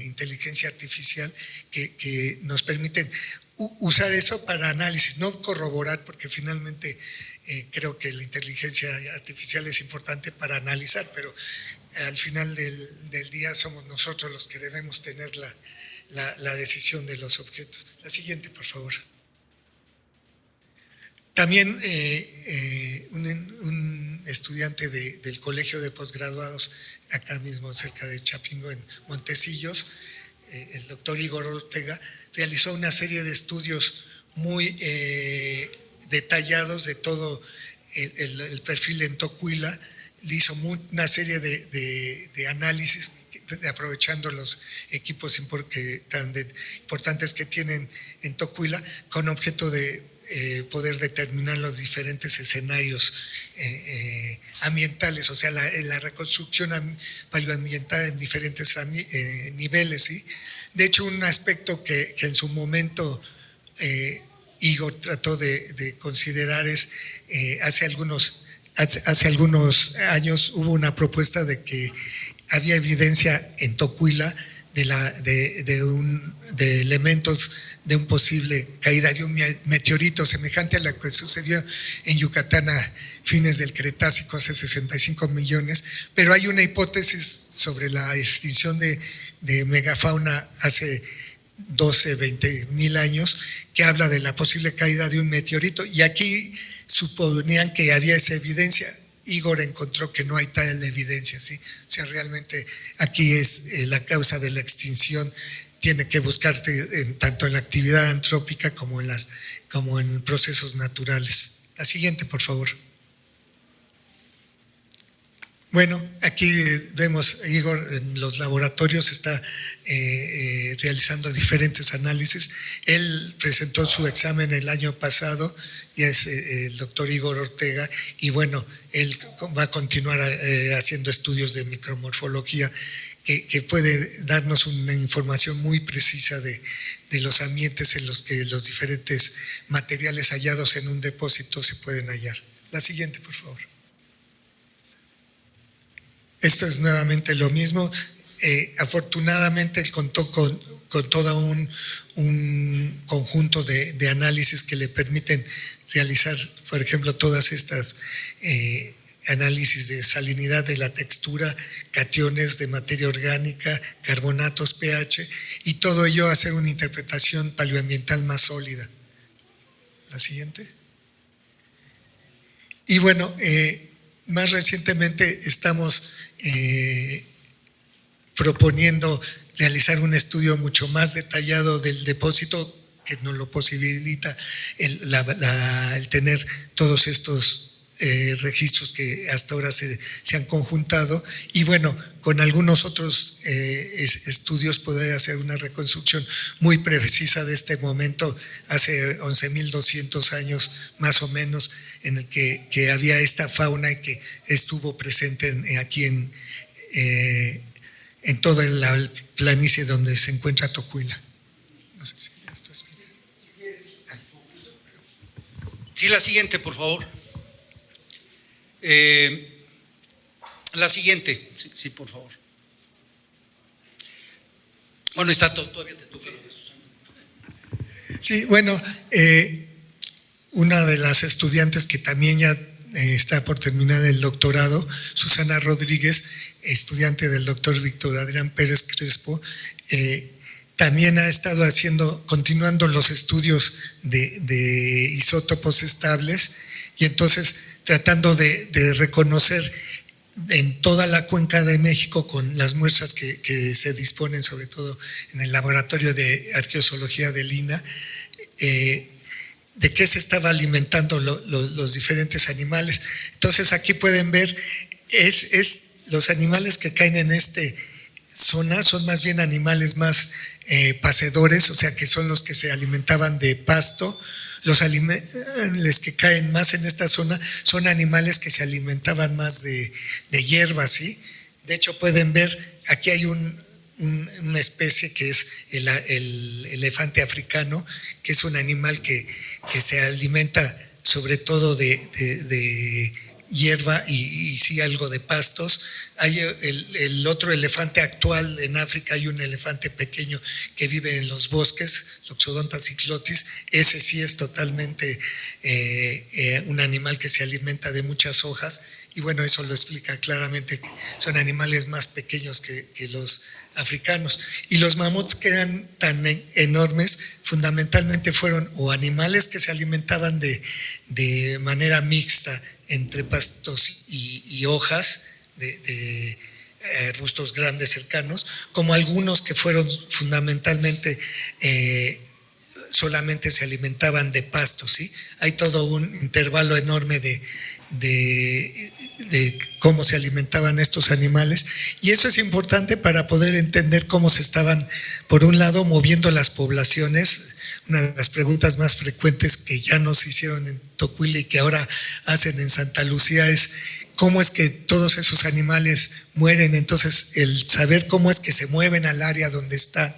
inteligencia artificial que nos permiten usar eso para análisis, no corroborar, porque finalmente creo que la inteligencia artificial es importante para analizar, pero al final del día somos nosotros los que debemos tener la decisión de los objetos. La siguiente, por favor. También un estudiante del Colegio de Posgraduados, acá mismo cerca de Chapingo, en Montecillos, el doctor Igor Ortega, realizó una serie de estudios muy detallados de todo el perfil en Tocuila. Le hizo una serie de análisis, aprovechando los equipos tan importantes que tienen en Tocuila, con objeto de poder determinar los diferentes escenarios ambientales, o sea, la reconstrucción paleoambiental en diferentes niveles, ¿sí? De hecho, un aspecto que en su momento Igor trató de considerar es hace algunos años hubo una propuesta de que había evidencia en Tocuila de elementos de un posible caída de un meteorito semejante a la que sucedió en Yucatán a fines del Cretácico hace 65 millones, pero hay una hipótesis sobre la extinción de megafauna hace 12, 20 mil años que habla de la posible caída de un meteorito, y aquí suponían que había esa evidencia. Igor encontró que no hay tal evidencia, ¿sí? O sea, realmente aquí es la causa de la extinción, tiene que buscarte tanto en la actividad antrópica como en procesos naturales. La siguiente, por favor. Bueno, aquí vemos Igor en los laboratorios está realizando diferentes análisis. Él presentó su examen el año pasado, y es el doctor Igor Ortega, y bueno, él va a continuar haciendo estudios de micromorfología que puede darnos una información muy precisa de los ambientes en los que los diferentes materiales hallados en un depósito se pueden hallar. La siguiente, por favor. Esto es nuevamente lo mismo. Afortunadamente él contó con todo un conjunto de análisis que le permiten realizar, por ejemplo, todas estas análisis de salinidad de la textura, cationes de materia orgánica, carbonatos, pH, y todo ello hacer una interpretación paleoambiental más sólida. La siguiente. Y bueno, más recientemente estamos proponiendo realizar un estudio mucho más detallado del depósito, que nos lo posibilita el tener todos estos registros que hasta ahora se han conjuntado, y bueno, con algunos otros estudios poder hacer una reconstrucción muy precisa de este momento hace 11.200 años más o menos, en el que había esta fauna y que estuvo presente aquí en toda la planicie donde se encuentra Tocuila. No sé si esto es bien. Sí, la siguiente, por favor. La siguiente, sí, por favor. Bueno, está todavía te toca. Sí, bueno, una de las estudiantes que también ya está por terminar el doctorado, Susana Rodríguez, estudiante del doctor Víctor Adrián Pérez Crespo, también ha estado continuando los estudios de isótopos estables, y entonces tratando de reconocer en toda la cuenca de México con las muestras que se disponen, sobre todo en el laboratorio de arqueozoología del INAH, de qué se estaba alimentando los diferentes animales. Entonces aquí pueden ver, los animales que caen en esta zona son más bien animales más pacedores, o sea que son los que se alimentaban de pasto. Los animales que caen más en esta zona son animales que se alimentaban más de hierba, ¿sí? De hecho pueden ver, aquí hay una especie que es el elefante africano, que es un animal que se alimenta sobre todo de hierba y sí algo de pastos. Hay el otro elefante actual en África, hay un elefante pequeño que vive en los bosques, Loxodonta cyclotis. Ese sí es totalmente un animal que se alimenta de muchas hojas, y bueno, eso lo explica claramente, que son animales más pequeños que los africanos. Y los mamuts, que eran tan enormes, fundamentalmente fueron o animales que se alimentaban de manera mixta entre pastos y hojas de arbustos grandes cercanos, como algunos que fueron fundamentalmente solamente se alimentaban de pastos, ¿sí? Hay todo un intervalo enorme de cómo se alimentaban estos animales, y eso es importante para poder entender cómo se estaban, por un lado, moviendo las poblaciones. Una de las preguntas más frecuentes que ya nos hicieron en Tocuila y que ahora hacen en Santa Lucía es cómo es que todos esos animales mueren. Entonces, el saber cómo es que se mueven al área donde están,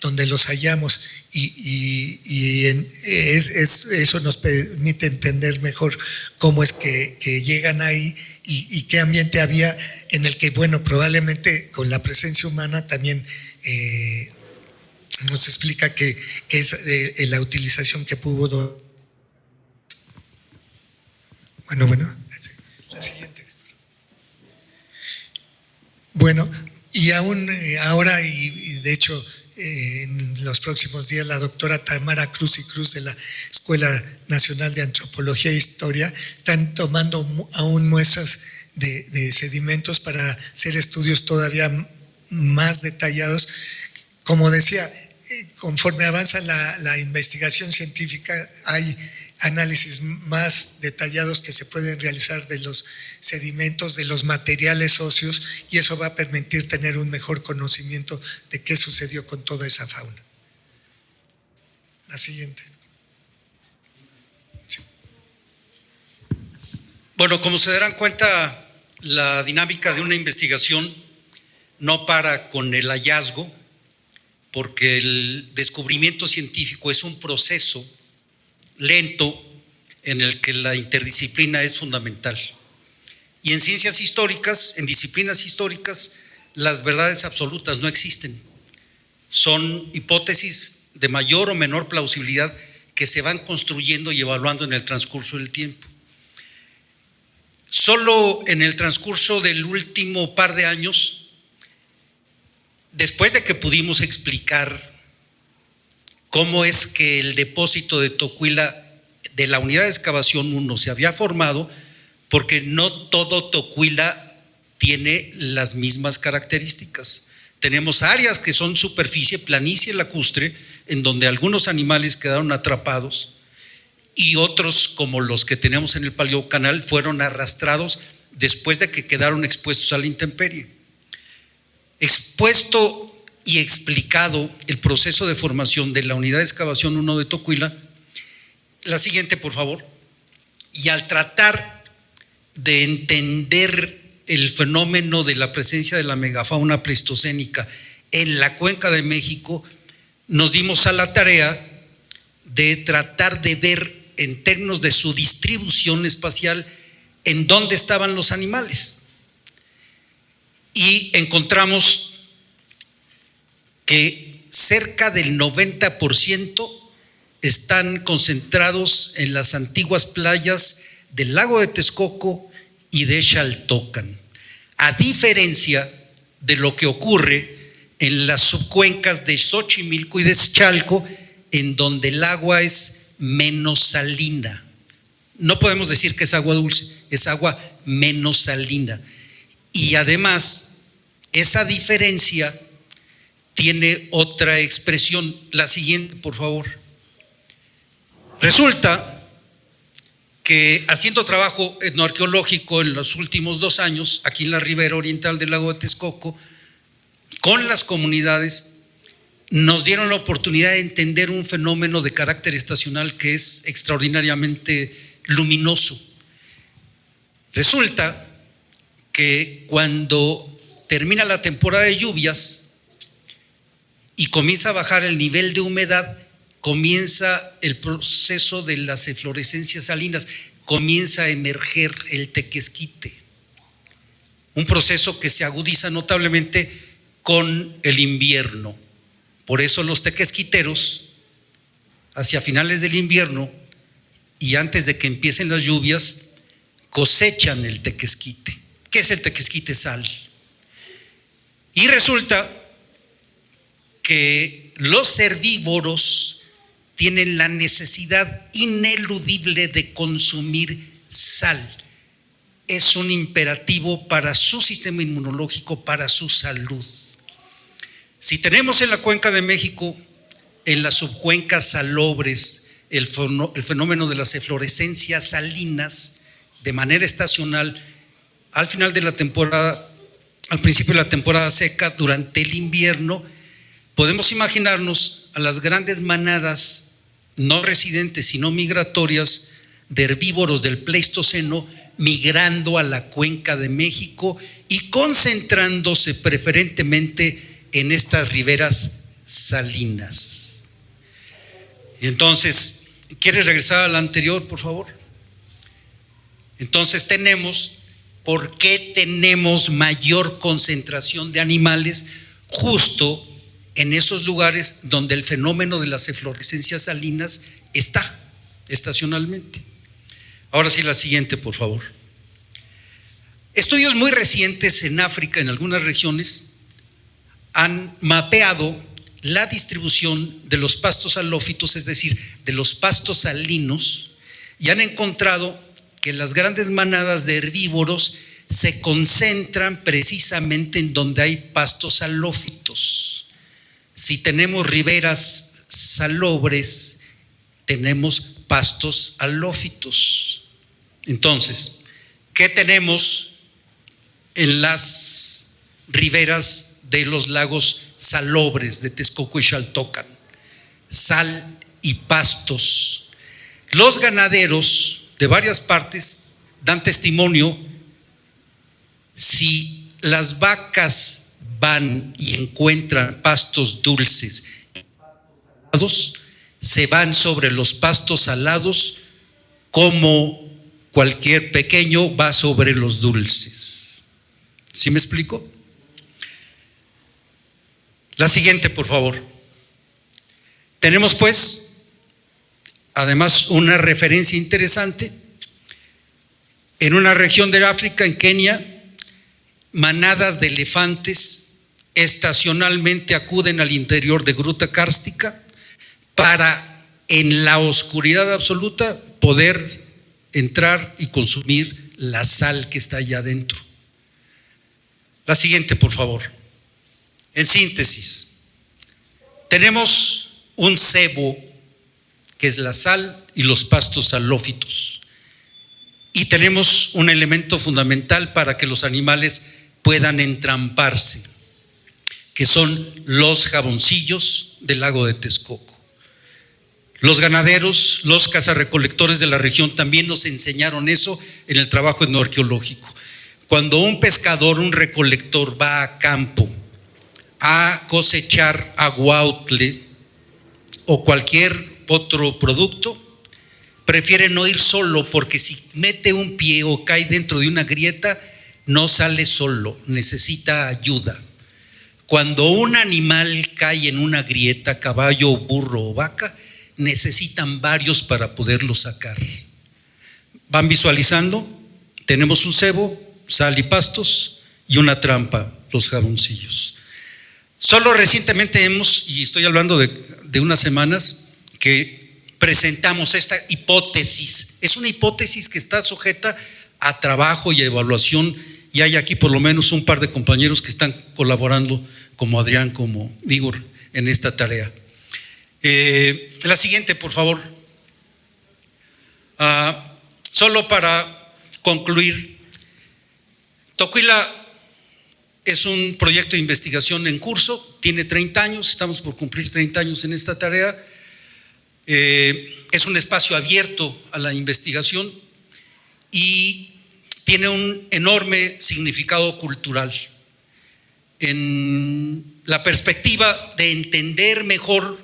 donde los hallamos, eso nos permite entender mejor cómo es que llegan ahí y qué ambiente había en el que, bueno, probablemente con la presencia humana también nos explica que es la utilización que pudo. Bueno, la siguiente. Bueno, y aún ahora, y de hecho en los próximos días, la doctora Tamara Cruz y Cruz de la Escuela Nacional de Antropología e Historia están tomando aún muestras de sedimentos para hacer estudios todavía más detallados. Como decía, conforme avanza la investigación científica, hay análisis más detallados que se pueden realizar de los sedimentos, de los materiales óseos, y eso va a permitir tener un mejor conocimiento de qué sucedió con toda esa fauna. La siguiente. Sí. Bueno, como se darán cuenta, la dinámica de una investigación no para con el hallazgo, porque el descubrimiento científico es un proceso lento en el que la interdisciplina es fundamental. Y en ciencias históricas, en disciplinas históricas, las verdades absolutas no existen. Son hipótesis de mayor o menor plausibilidad que se van construyendo y evaluando en el transcurso del tiempo. Solo en el transcurso del último par de años, después de que pudimos explicar cómo es que el depósito de Tocuila de la unidad de excavación 1 se había formado, porque no todo Tocuila tiene las mismas características. Tenemos áreas que son superficie, planicie lacustre, en donde algunos animales quedaron atrapados, y otros como los que tenemos en el Paleocanal fueron arrastrados después de que quedaron expuestos a la intemperie. Expuesto y explicado el proceso de formación de la Unidad de Excavación 1 de Tocuila, la siguiente, por favor. Y al tratar de entender el fenómeno de la presencia de la megafauna pleistocénica en la Cuenca de México, nos dimos a la tarea de tratar de ver en términos de su distribución espacial en dónde estaban los animales. Y encontramos que cerca del 90% están concentrados en las antiguas playas del lago de Texcoco y de Xaltocan, a diferencia de lo que ocurre en las subcuencas de Xochimilco y de Chalco, en donde el agua es menos salina. No podemos decir que es agua dulce, es agua menos salina. Y además, esa diferencia tiene otra expresión. La siguiente, por favor. Resulta que haciendo trabajo etnoarqueológico en los últimos 2 años, aquí en la ribera oriental del lago de Texcoco, con las comunidades, nos dieron la oportunidad de entender un fenómeno de carácter estacional que es extraordinariamente luminoso. Resulta que cuando termina la temporada de lluvias y comienza a bajar el nivel de humedad, comienza el proceso de las eflorescencias salinas, comienza a emerger el tequesquite, un proceso que se agudiza notablemente con el invierno. Por eso los tequesquiteros, hacia finales del invierno y antes de que empiecen las lluvias, cosechan el tequesquite. ¿Qué es el tequesquite? Sal. Y resulta que los herbívoros tienen la necesidad ineludible de consumir sal. Es un imperativo para su sistema inmunológico, para su salud. Si tenemos en la Cuenca de México, en las subcuencas salobres, el fenómeno de las eflorescencias salinas de manera estacional, al final de la temporada, al principio de la temporada seca, durante el invierno, podemos imaginarnos a las grandes manadas no residentes sino migratorias de herbívoros del Pleistoceno migrando a la Cuenca de México y concentrándose preferentemente en estas riberas salinas. Y entonces, ¿quieres regresar a la anterior, por favor? Entonces ¿por qué tenemos mayor concentración de animales justo en esos lugares donde el fenómeno de las eflorescencias salinas está estacionalmente? Ahora sí, la siguiente, por favor. Estudios muy recientes en África, en algunas regiones, han mapeado la distribución de los pastos halófitos, es decir, de los pastos salinos, y han encontrado que las grandes manadas de herbívoros se concentran precisamente en donde hay pastos halófitos. Si tenemos riberas salobres, tenemos pastos halófitos. Entonces, ¿qué tenemos en las riberas de los lagos salobres de Texcoco y Xaltocan? Sal y pastos. Los ganaderos de varias partes dan testimonio. Si las vacas van y encuentran pastos dulces, se van sobre los pastos salados como cualquier pequeño va sobre los dulces. ¿Sí me explico? La siguiente, por favor. Tenemos pues, además, una referencia interesante. En una región de África, en Kenia, manadas de elefantes estacionalmente acuden al interior de gruta kárstica para, en la oscuridad absoluta, poder entrar y consumir la sal que está allá adentro. La siguiente, por favor. En síntesis, tenemos un cebo que es la sal y los pastos halófitos. Y tenemos un elemento fundamental para que los animales puedan entramparse, que son los jaboncillos del lago de Texcoco. Los ganaderos, los cazarrecolectores de la región también nos enseñaron eso en el trabajo etnoarqueológico. Cuando un pescador, un recolector va a campo a cosechar aguautle o cualquier otro producto, prefiere no ir solo, porque si mete un pie o cae dentro de una grieta, no sale solo, necesita ayuda. Cuando un animal cae en una grieta, caballo, burro o vaca, necesitan varios para poderlo sacar. ¿Van visualizando? Tenemos un cebo, sal y pastos y una trampa, los jaboncillos. Solo recientemente y estoy hablando de unas semanas, que presentamos esta hipótesis. Es una hipótesis que está sujeta a trabajo y a evaluación, y hay aquí por lo menos un par de compañeros que están colaborando, como Adrián, como Igor, en esta tarea. La siguiente, por favor. Solo para concluir, Tocuila es un proyecto de investigación en curso, tiene 30 años, estamos por cumplir 30 años en esta tarea. Es un espacio abierto a la investigación y tiene un enorme significado cultural en la perspectiva de entender mejor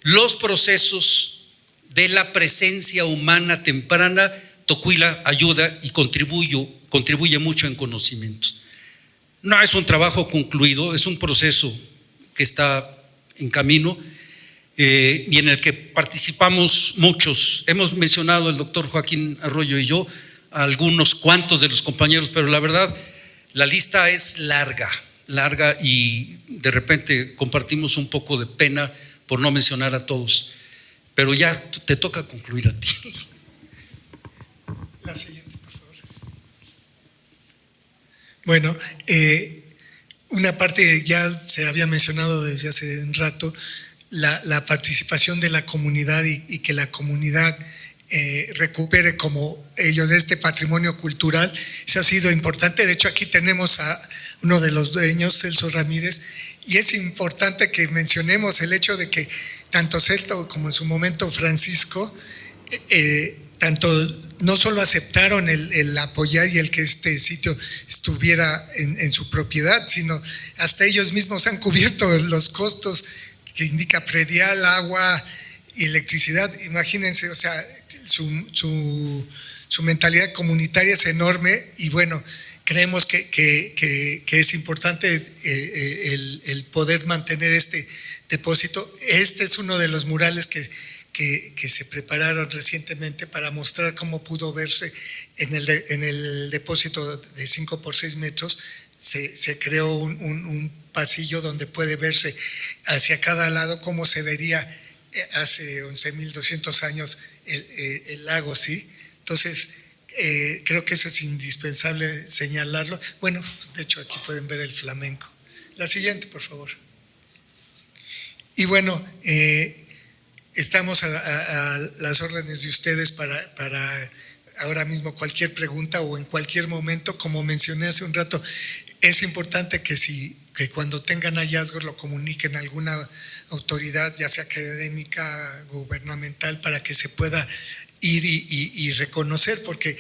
los procesos de la presencia humana temprana. Tocuila ayuda y contribuye mucho en conocimientos. No es un trabajo concluido, es un proceso que está en camino y en el que participamos muchos. Hemos mencionado el doctor Joaquín Arroyo y yo a algunos cuantos de los compañeros, pero la verdad la lista es larga y de repente compartimos un poco de pena por no mencionar a todos, pero ya te toca concluir a ti. La siguiente, por favor. Bueno, una parte ya se había mencionado desde hace un rato, la participación de la comunidad y que la comunidad recupere como ellos de este patrimonio cultural. Eso ha sido importante. De hecho, aquí tenemos a uno de los dueños, Celso Ramírez, y es importante que mencionemos el hecho de que tanto Celso como en su momento Francisco, tanto no solo aceptaron el apoyar y el que este sitio estuviera en su propiedad, sino hasta ellos mismos han cubierto los costos que indica predial, agua y electricidad. Imagínense, o sea, su mentalidad comunitaria es enorme y bueno, creemos que es importante el poder mantener este depósito. Este es uno de los murales que se prepararon recientemente para mostrar cómo pudo verse en el depósito de 5 por 6 metros. Se creó un pasillo donde puede verse hacia cada lado cómo se vería hace 11.200 años el lago, ¿sí? Entonces, creo que eso es indispensable señalarlo. Bueno, de hecho aquí pueden ver el flamenco. La siguiente, por favor. Y bueno, estamos a las órdenes de ustedes para ahora mismo cualquier pregunta o en cualquier momento. Como mencioné hace un rato, es importante que cuando tengan hallazgos lo comuniquen a alguna autoridad, ya sea académica, gubernamental, para que se pueda ir y reconocer, porque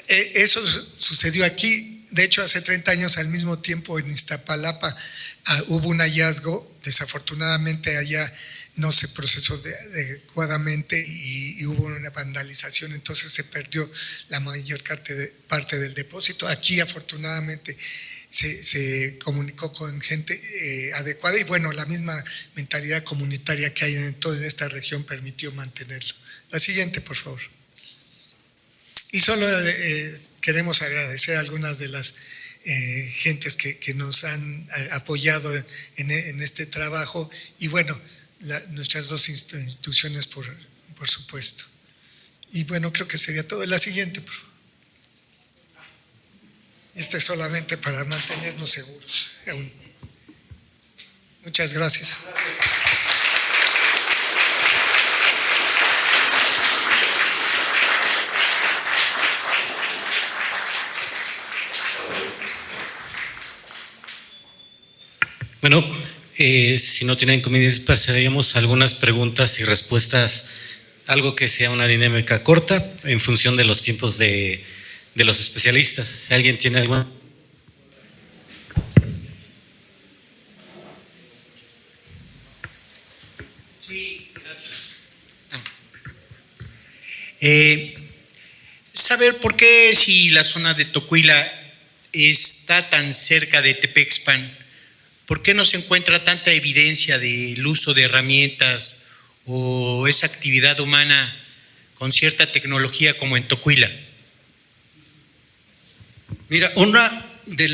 eso sucedió aquí. De hecho, hace 30 años al mismo tiempo en Iztapalapa hubo un hallazgo. Desafortunadamente allá no se procesó adecuadamente y hubo una vandalización, entonces se perdió la mayor parte del depósito. Aquí afortunadamente se comunicó con gente adecuada y bueno, la misma mentalidad comunitaria que hay en toda esta región permitió mantenerlo. La siguiente, por favor. Y solo queremos agradecer a algunas de las gentes que nos han apoyado en este trabajo y bueno, nuestras dos instituciones por supuesto. Y bueno, creo que sería todo. La siguiente, por favor. Este es solamente para mantenernos seguros. Muchas gracias. Bueno, si no tienen inconvenientes, pasaríamos a algunas preguntas y respuestas, algo que sea una dinámica corta en función de los tiempos de los especialistas. Si alguien tiene alguna. Sí, gracias. Saber por qué, si la zona de Tocuila está tan cerca de Tepexpan, ¿por qué no se encuentra tanta evidencia del uso de herramientas o esa actividad humana con cierta tecnología como en Tocuila? Mira, una de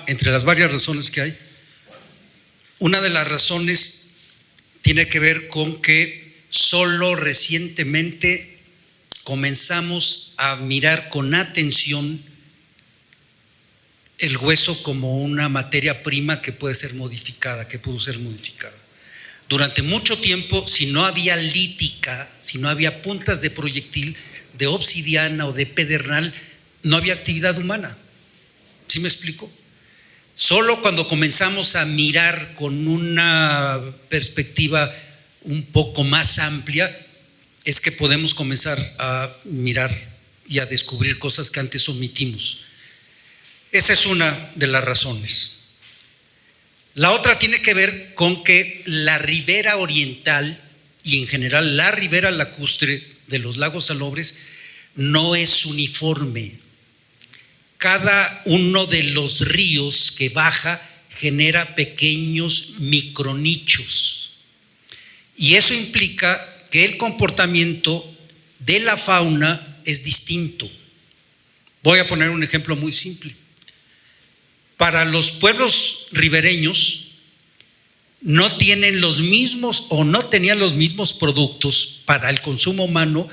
entre las varias razones que hay, una de las razones tiene que ver con que solo recientemente comenzamos a mirar con atención el hueso como una materia prima que puede ser modificada, que pudo ser modificada. Durante mucho tiempo, si no había lítica, si no había puntas de proyectil, de obsidiana o de pedernal, no había actividad humana. ¿Sí me explico? Solo cuando comenzamos a mirar con una perspectiva un poco más amplia es que podemos comenzar a mirar y a descubrir cosas que antes omitimos. Esa es una de las razones. La otra tiene que ver con que la ribera oriental y en general la ribera lacustre de los lagos salobres no es uniforme. Cada uno de los ríos que baja genera pequeños micronichos y eso implica que el comportamiento de la fauna es distinto. Voy a poner un ejemplo muy simple. Para los pueblos ribereños no tienen los mismos o no tenían los mismos productos para el consumo humano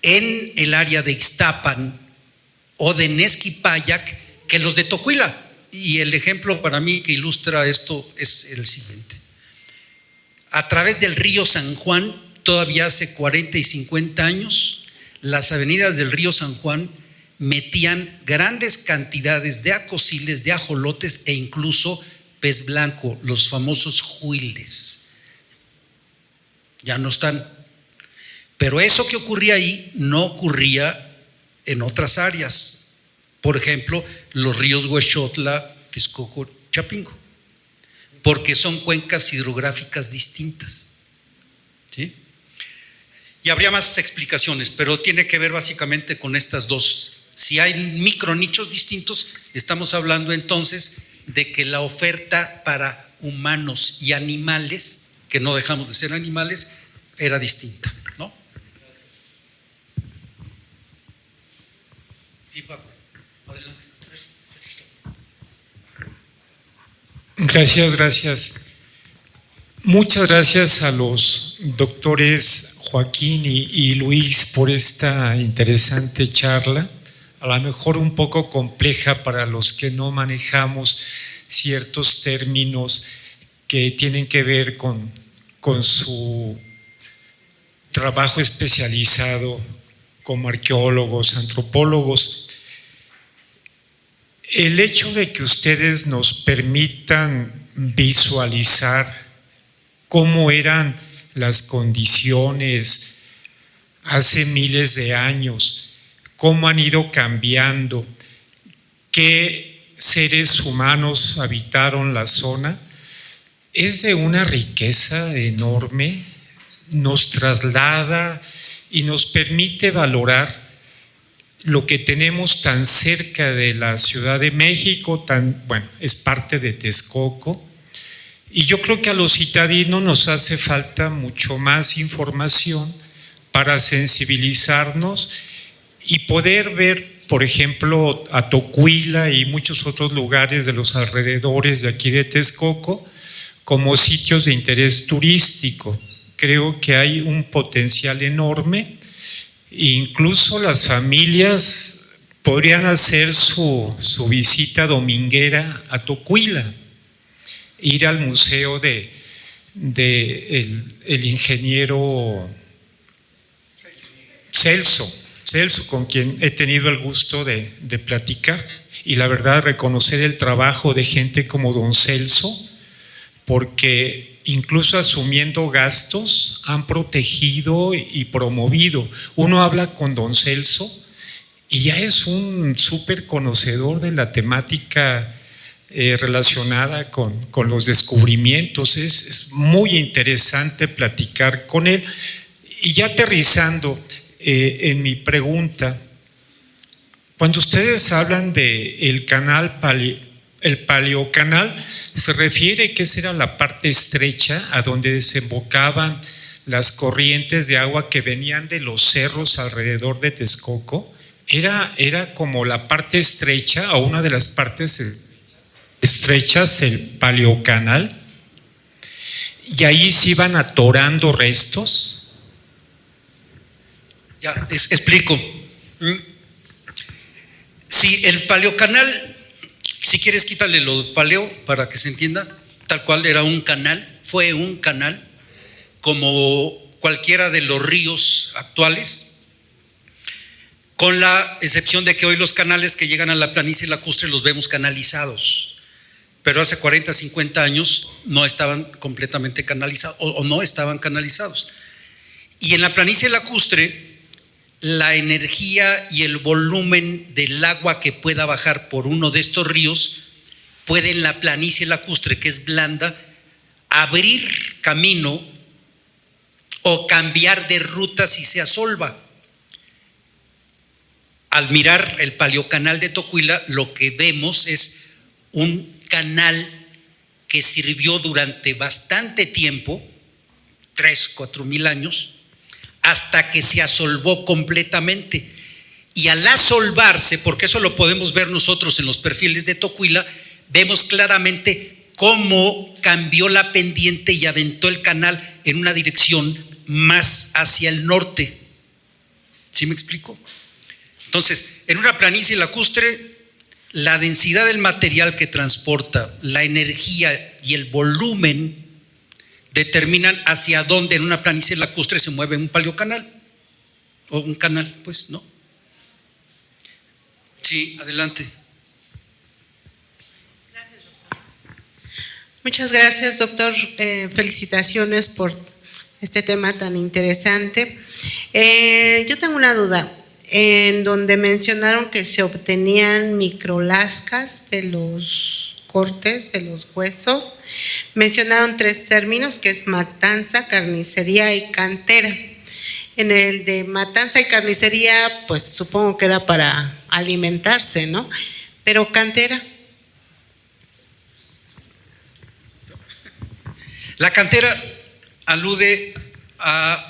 en el área de Ixtapan o de Nezquipayac que los de Tocuila. Y el ejemplo para mí que ilustra esto es el siguiente. A través del río San Juan, todavía hace 40 y 50 años, las avenidas del río San Juan metían grandes cantidades de acosiles, de ajolotes e incluso pez blanco, los famosos huiles. Ya no están. Pero eso que ocurría ahí no ocurría en otras áreas. Por ejemplo, los ríos Huexotla, Texcoco, Chapingo, porque son cuencas hidrográficas distintas. ¿Sí? Y habría más explicaciones, pero tiene que ver básicamente con estas dos. Si hay micronichos distintos, estamos hablando entonces de que la oferta para humanos y animales, que no dejamos de ser animales, era distinta, ¿no? Sí, Paco, adelante. Gracias. Muchas gracias a los doctores Joaquín y Luis por esta interesante charla, a lo mejor un poco compleja para los que no manejamos ciertos términos que tienen que ver con su trabajo especializado como arqueólogos, antropólogos. El hecho de que ustedes nos permitan visualizar cómo eran las condiciones hace miles de años, cómo han ido cambiando, qué seres humanos habitaron la zona, es de una riqueza enorme, nos traslada y nos permite valorar lo que tenemos tan cerca de la Ciudad de México, es parte de Texcoco. Y yo creo que a los citadinos nos hace falta mucho más información para sensibilizarnos y poder ver, por ejemplo, a Tocuila y muchos otros lugares de los alrededores de aquí de Texcoco como sitios de interés turístico. Creo que hay un potencial enorme. Incluso las familias podrían hacer su visita dominguera a Tocuila, ir al museo de el ingeniero Celso, con quien he tenido el gusto de platicar, y la verdad reconocer el trabajo de gente como don Celso, porque incluso asumiendo gastos han protegido y promovido. Uno habla con don Celso y ya es un súper conocedor de la temática relacionada con los descubrimientos. Es muy interesante platicar con él. Y ya aterrizando en mi pregunta, cuando ustedes hablan de el canal el Paleocanal, se refiere que esa era la parte estrecha a donde desembocaban las corrientes de agua que venían de los cerros alrededor de Texcoco. Era como la parte estrecha o una de las partes estrechas, el Paleocanal, y ahí se iban atorando restos. Ya, explico. Sí, el Paleocanal, si quieres quítale lo de paleo para que se entienda, tal cual era un canal, fue un canal como cualquiera de los ríos actuales, con la excepción de que hoy los canales que llegan a la planicie lacustre los vemos canalizados, pero hace 40, 50 años no estaban completamente canalizados o no estaban canalizados. Y en la planicie lacustre, la energía y el volumen del agua que pueda bajar por uno de estos ríos puede en la planicie lacustre, que es blanda, abrir camino o cambiar de ruta si se asolva. Al mirar el Paleocanal de Tocuila, lo que vemos es un canal que sirvió durante bastante tiempo, 3,000 a 4,000 años, hasta que se asolvó completamente. Y al asolvarse, porque eso lo podemos ver nosotros en los perfiles de Tocuila, vemos claramente cómo cambió la pendiente y aventó el canal en una dirección más hacia el norte. ¿Sí me explico? Entonces, en una planicie lacustre, la densidad del material que transporta, la energía y el volumen determinan hacia dónde en una planicie lacustre se mueve un paleocanal o un canal, pues, ¿no? Sí, adelante. Gracias, doctor. Muchas gracias, doctor. Felicitaciones por este tema tan interesante. Yo tengo una duda. En donde mencionaron que se obtenían microlascas de los cortes de los huesos, mencionaron 3 términos, que es matanza, carnicería y cantera. En el de matanza y carnicería, pues supongo que era para alimentarse, ¿no? Pero cantera. La cantera alude a...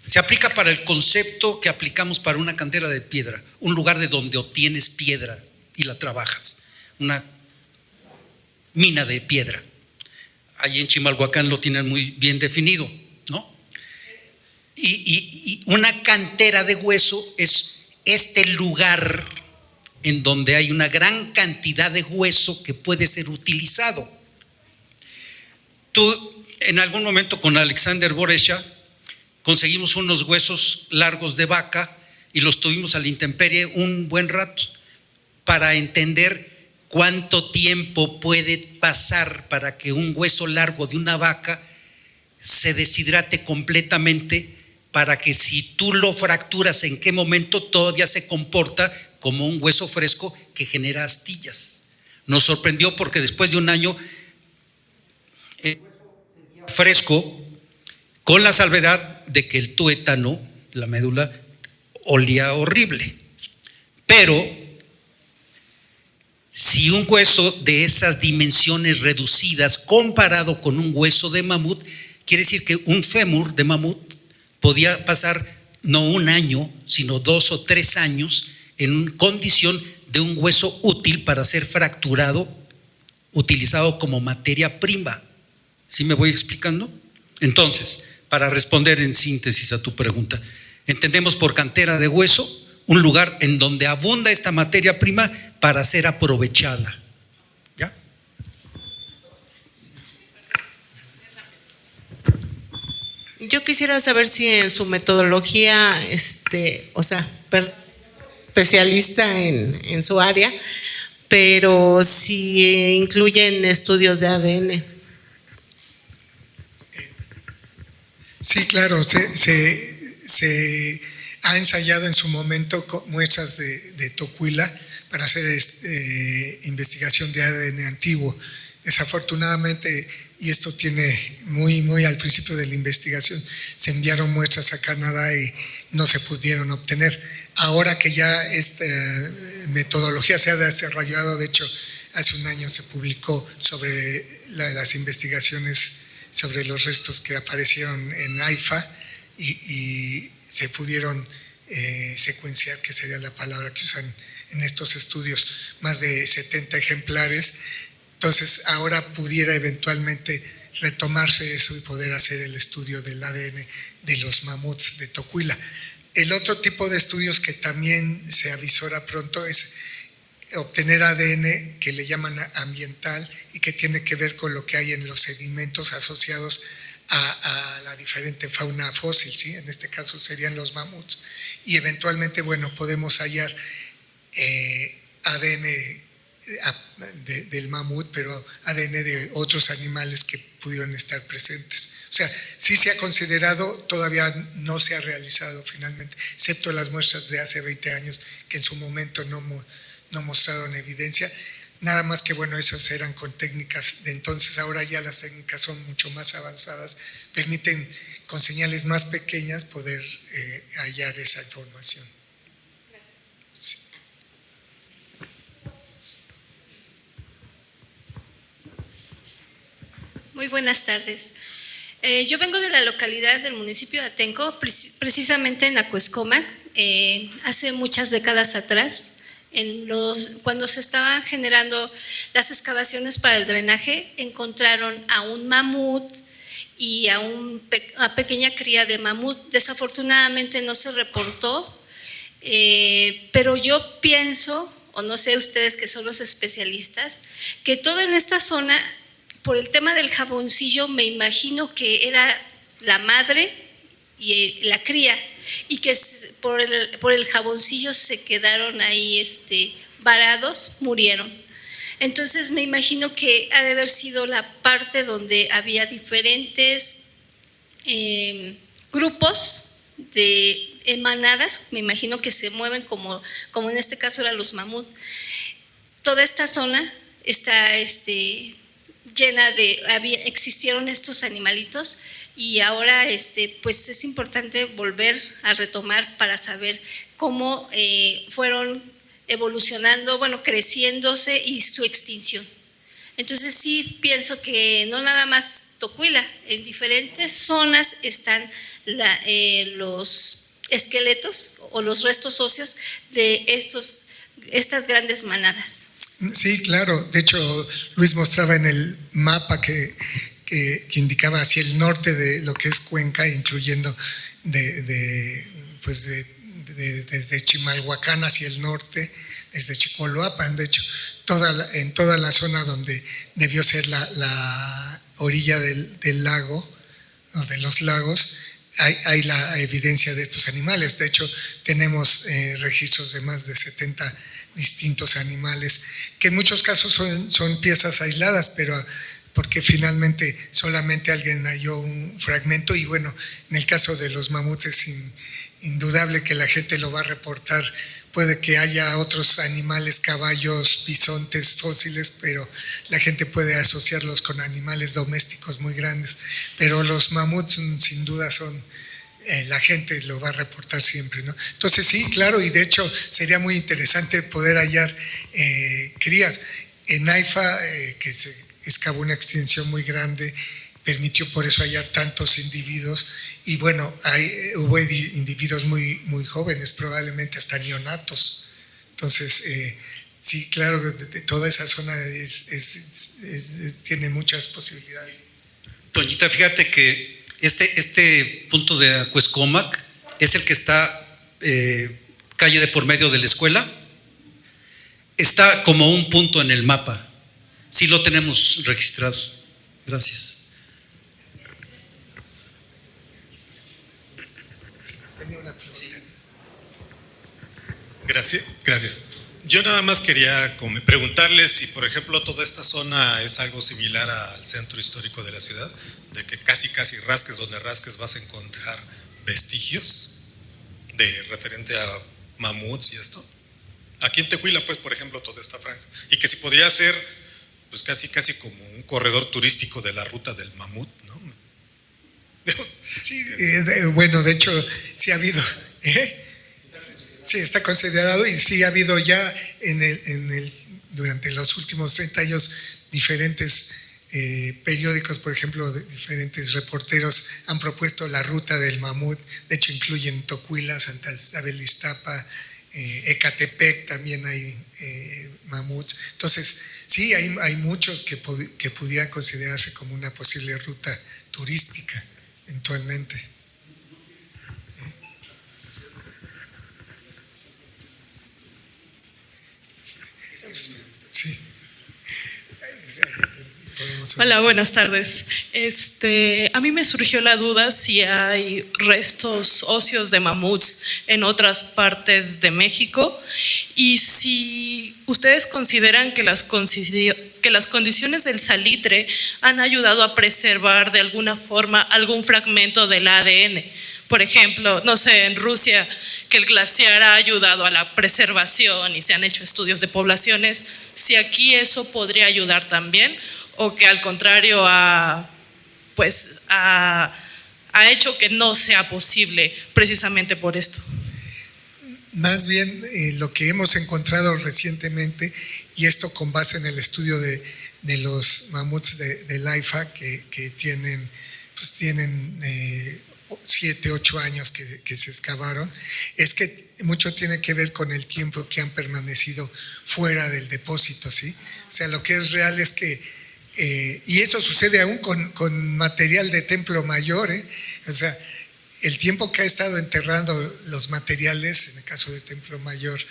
Se aplica para el concepto que aplicamos para una cantera de piedra, un lugar de donde obtienes piedra y la trabajas, una mina de piedra. Allí en Chimalhuacán lo tienen muy bien definido, ¿no? Y una cantera de hueso es este lugar en donde hay una gran cantidad de hueso que puede ser utilizado. Tú, en algún momento con Alexander Boresha, conseguimos unos huesos largos de vaca y los tuvimos a la intemperie un buen rato para entender cuánto tiempo puede pasar para que un hueso largo de una vaca se deshidrate completamente, para que si tú lo fracturas, en qué momento todavía se comporta como un hueso fresco que genera astillas. Nos sorprendió porque después de un año fresco, con la salvedad de que el tuétano, la médula, olía horrible. Pero si un hueso de esas dimensiones reducidas comparado con un hueso de mamut, quiere decir que un fémur de mamut podía pasar no un año, sino 2 o 3 años en condición de un hueso útil para ser fracturado, utilizado como materia prima. ¿Sí me voy explicando? Entonces, para responder en síntesis a tu pregunta, entendemos por cantera de hueso un lugar en donde abunda esta materia prima para ser aprovechada. ¿Ya? Yo quisiera saber si en su metodología, especialista en su área, pero si incluyen estudios de ADN. Sí, claro, se ha ensayado en su momento muestras de tocuila para hacer investigación de ADN antiguo. Desafortunadamente, y esto tiene muy al principio de la investigación, se enviaron muestras a Canadá y no se pudieron obtener. Ahora que ya esta metodología se ha desarrollado, de hecho, hace un año se publicó sobre las investigaciones sobre los restos que aparecieron en AIFA y se pudieron secuenciar, que sería la palabra que usan en estos estudios, más de 70 ejemplares. Entonces, ahora pudiera eventualmente retomarse eso y poder hacer el estudio del ADN de los mamuts de Tocuila. El otro tipo de estudios que también se avisora pronto es obtener ADN que le llaman ambiental y que tiene que ver con lo que hay en los sedimentos asociados a la diferente fauna fósil, ¿sí? En este caso serían los mamuts. Y eventualmente, bueno, podemos hallar ADN del mamut, pero ADN de otros animales que pudieron estar presentes. O sea, sí se ha considerado, todavía no se ha realizado finalmente, excepto las muestras de hace 20 años que en su momento no mostraron evidencia. Nada más que, bueno, esos eran con técnicas de entonces. Ahora ya las técnicas son mucho más avanzadas, permiten con señales más pequeñas poder hallar esa información. Sí. Muy buenas tardes. Yo vengo de la localidad del municipio de Atenco, precisamente en Acuezcómac. Hace muchas décadas atrás, cuando se estaban generando las excavaciones para el drenaje, encontraron a un mamut y a una pequeña cría de mamut. Desafortunadamente no se reportó, pero yo pienso, o no sé ustedes que son los especialistas, que todo en esta zona, por el tema del jaboncillo, me imagino que era la madre y la cría, y que por el jaboncillo se quedaron ahí varados, murieron. Entonces me imagino que ha de haber sido la parte donde había diferentes grupos de manadas, me imagino que se mueven como en este caso eran los mamut. Toda esta zona está llena existieron estos animalitos, y ahora pues es importante volver a retomar para saber cómo fueron evolucionando, bueno, creciéndose y su extinción. Entonces sí pienso que no nada más Tocuila, en diferentes zonas están los esqueletos o los restos óseos de estas grandes manadas. Sí, claro. De hecho, Luis mostraba en el mapa que indicaba hacia el norte de lo que es Cuenca, incluyendo desde Chimalhuacán hacia el norte, desde Chicoloapan, de hecho, en toda la zona donde debió ser la orilla del lago o de los lagos, hay la evidencia de estos animales. De hecho, tenemos registros de más de 70 distintos animales, que en muchos casos son piezas aisladas, pero porque finalmente solamente alguien halló un fragmento. Y bueno, en el caso de los mamuts es indudable que la gente lo va a reportar. Puede que haya otros animales, caballos, bisontes fósiles, pero la gente puede asociarlos con animales domésticos muy grandes. Pero los mamuts sin duda la gente lo va a reportar siempre, ¿no? Entonces sí, claro, y de hecho sería muy interesante poder hallar crías. En AIFA, que se excavó una extensión muy grande, permitió por eso hallar tantos individuos, y bueno, hubo individuos muy, muy jóvenes, probablemente hasta neonatos. Entonces, sí, claro, toda esa zona tiene muchas posibilidades. Toñita, fíjate que este punto de Acuezcómac es el que está calle de por medio de la escuela. Está como un punto en el mapa. Sí lo tenemos registrado. Gracias. Tenía una pregunta. Gracias. Yo nada más quería preguntarles si, por ejemplo, toda esta zona es algo similar al centro histórico de la ciudad, de que casi rasques donde rasques vas a encontrar vestigios de referente a mamuts y esto. Aquí en Tequila, pues, por ejemplo, toda esta franja. Y que si podría ser, pues, casi como un corredor turístico de la ruta del mamut, ¿no? Sí, bueno, de hecho, sí ha habido, sí está considerado y sí ha habido ya durante los últimos 30 años diferentes periódicos, por ejemplo, diferentes reporteros han propuesto la ruta del mamut. De hecho, incluyen Tocuila, Santa Isabel Iztapa, Ecatepec, también hay mamuts. Entonces, sí, hay muchos que pudieran considerarse como una posible ruta turística eventualmente. Sí. Hola, buenas tardes. A mí me surgió la duda si hay restos óseos de mamuts en otras partes de México y si ustedes consideran que las condiciones del salitre han ayudado a preservar de alguna forma algún fragmento del ADN. Por ejemplo, no sé, en Rusia, que el glaciar ha ayudado a la preservación y se han hecho estudios de poblaciones, si aquí eso podría ayudar también, o que al contrario ha hecho que no sea posible precisamente por esto. Más bien lo que hemos encontrado recientemente, y esto con base en el estudio de los mamuts del AIFA que tienen 7, 8 años que se excavaron, es que mucho tiene que ver con el tiempo que han permanecido fuera del depósito, ¿sí? O sea, lo que es real es que y eso sucede aún con material de Templo Mayor, o sea, el tiempo que ha estado enterrando los materiales, en el caso de Templo Mayor,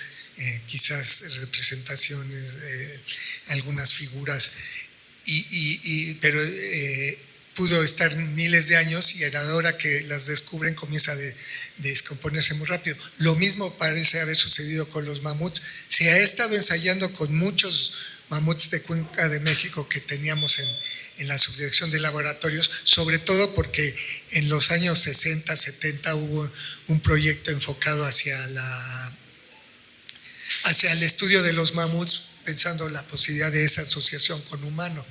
quizás representaciones, algunas figuras, pero pudo estar miles de años y a la hora que las descubren comienza a descomponerse muy rápido. Lo mismo parece haber sucedido con los mamuts. Se ha estado ensayando con muchos mamuts de Cuenca de México que teníamos en la subdirección de laboratorios, sobre todo porque en los años 60, 70 hubo un proyecto enfocado hacia el estudio de los mamuts, pensando la posibilidad de esa asociación con humano.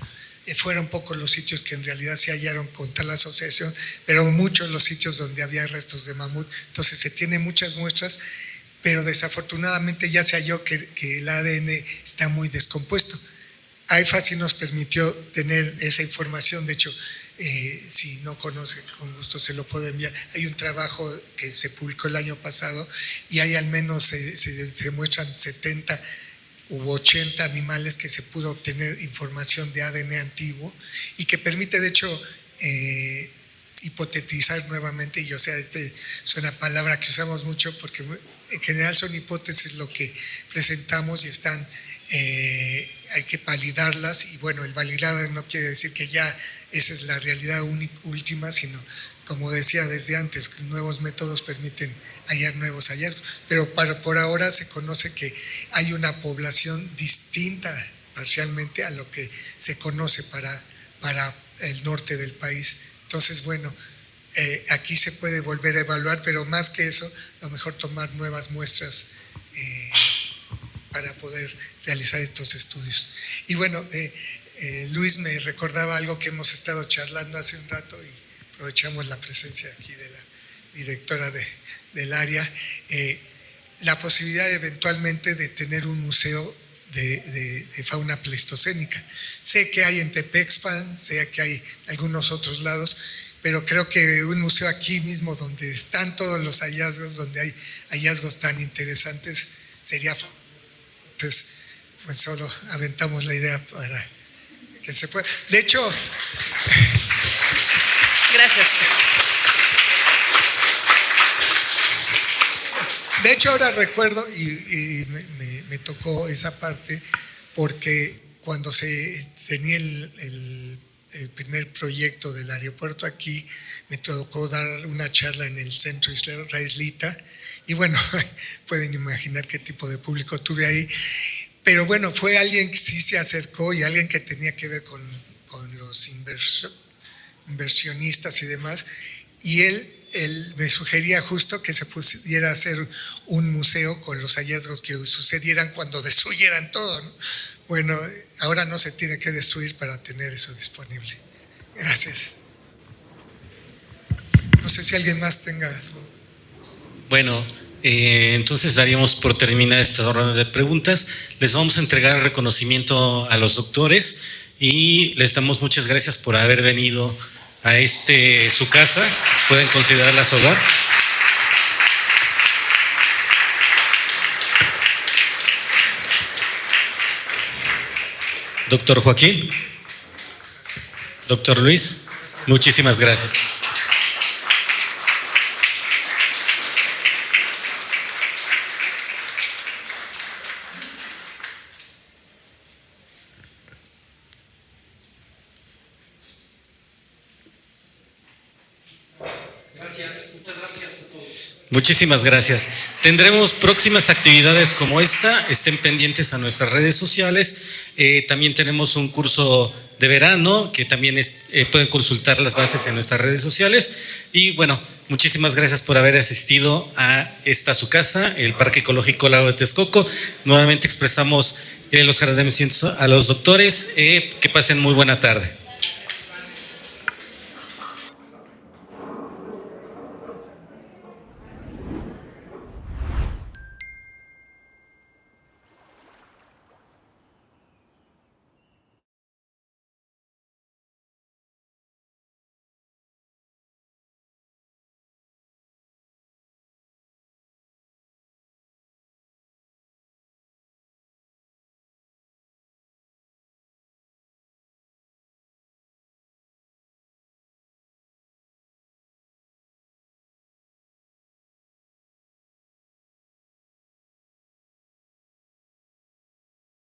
Fueron pocos los sitios que en realidad se hallaron con tal asociación, pero muchos los sitios donde había restos de mamut. Entonces se tienen muchas muestras, pero desafortunadamente ya se halló que el ADN está muy descompuesto. AIFA sí nos permitió tener esa información, de hecho, si no conoce, con gusto se lo puedo enviar. Hay un trabajo que se publicó el año pasado y hay al menos, se muestran 70 u 80 animales que se pudo obtener información de ADN antiguo y que permite, de hecho, hipotetizar nuevamente, y o sea, es una palabra que usamos mucho porque en general son hipótesis lo que presentamos y están, hay que validarlas, y bueno, el validar no quiere decir que ya esa es la realidad última, sino, como decía desde antes, nuevos métodos permiten hallar nuevos hallazgos, pero por ahora se conoce que hay una población distinta parcialmente a lo que se conoce para el norte del país. Entonces, bueno, aquí se puede volver a evaluar, pero más que eso, a lo mejor tomar nuevas muestras para poder realizar estos estudios. Y bueno, Luis me recordaba algo que hemos estado charlando hace un rato y aprovechamos la presencia aquí de la directora del área, la posibilidad eventualmente de tener un museo de fauna pleistocénica. Sé que hay en Tepexpan, sé que hay algunos otros lados, pero creo que un museo aquí mismo donde están todos los hallazgos, donde hay hallazgos tan interesantes, sería. Entonces, pues solo aventamos la idea para que se pueda. De hecho, gracias. De hecho, ahora recuerdo, y me tocó esa parte, porque cuando se tenía el el primer proyecto del aeropuerto aquí, me tocó dar una charla en el Centro Israelita y bueno, pueden imaginar qué tipo de público tuve ahí. Pero bueno, fue alguien que sí se acercó y alguien que tenía que ver con los inversionistas y demás. Y él me sugería justo que se pudiera hacer un museo con los hallazgos que sucedieran cuando destruyeran todo, ¿no? Bueno, ahora no se tiene que destruir para tener eso disponible. Gracias. No sé si alguien más tenga algo. Bueno, entonces daríamos por terminada esta ronda de preguntas. Les vamos a entregar el reconocimiento a los doctores y les damos muchas gracias por haber venido a su casa. Pueden considerarla su hogar. Doctor Joaquín, doctor Luis, muchísimas gracias. Muchas gracias a todos. Muchísimas gracias. Tendremos próximas actividades como esta, estén pendientes a nuestras redes sociales. También tenemos un curso de verano que también pueden consultar las bases en nuestras redes sociales. Y bueno, muchísimas gracias por haber asistido a su casa, el Parque Ecológico Lago de Texcoco. Nuevamente expresamos los agradecimientos a los doctores. Que pasen muy buena tarde.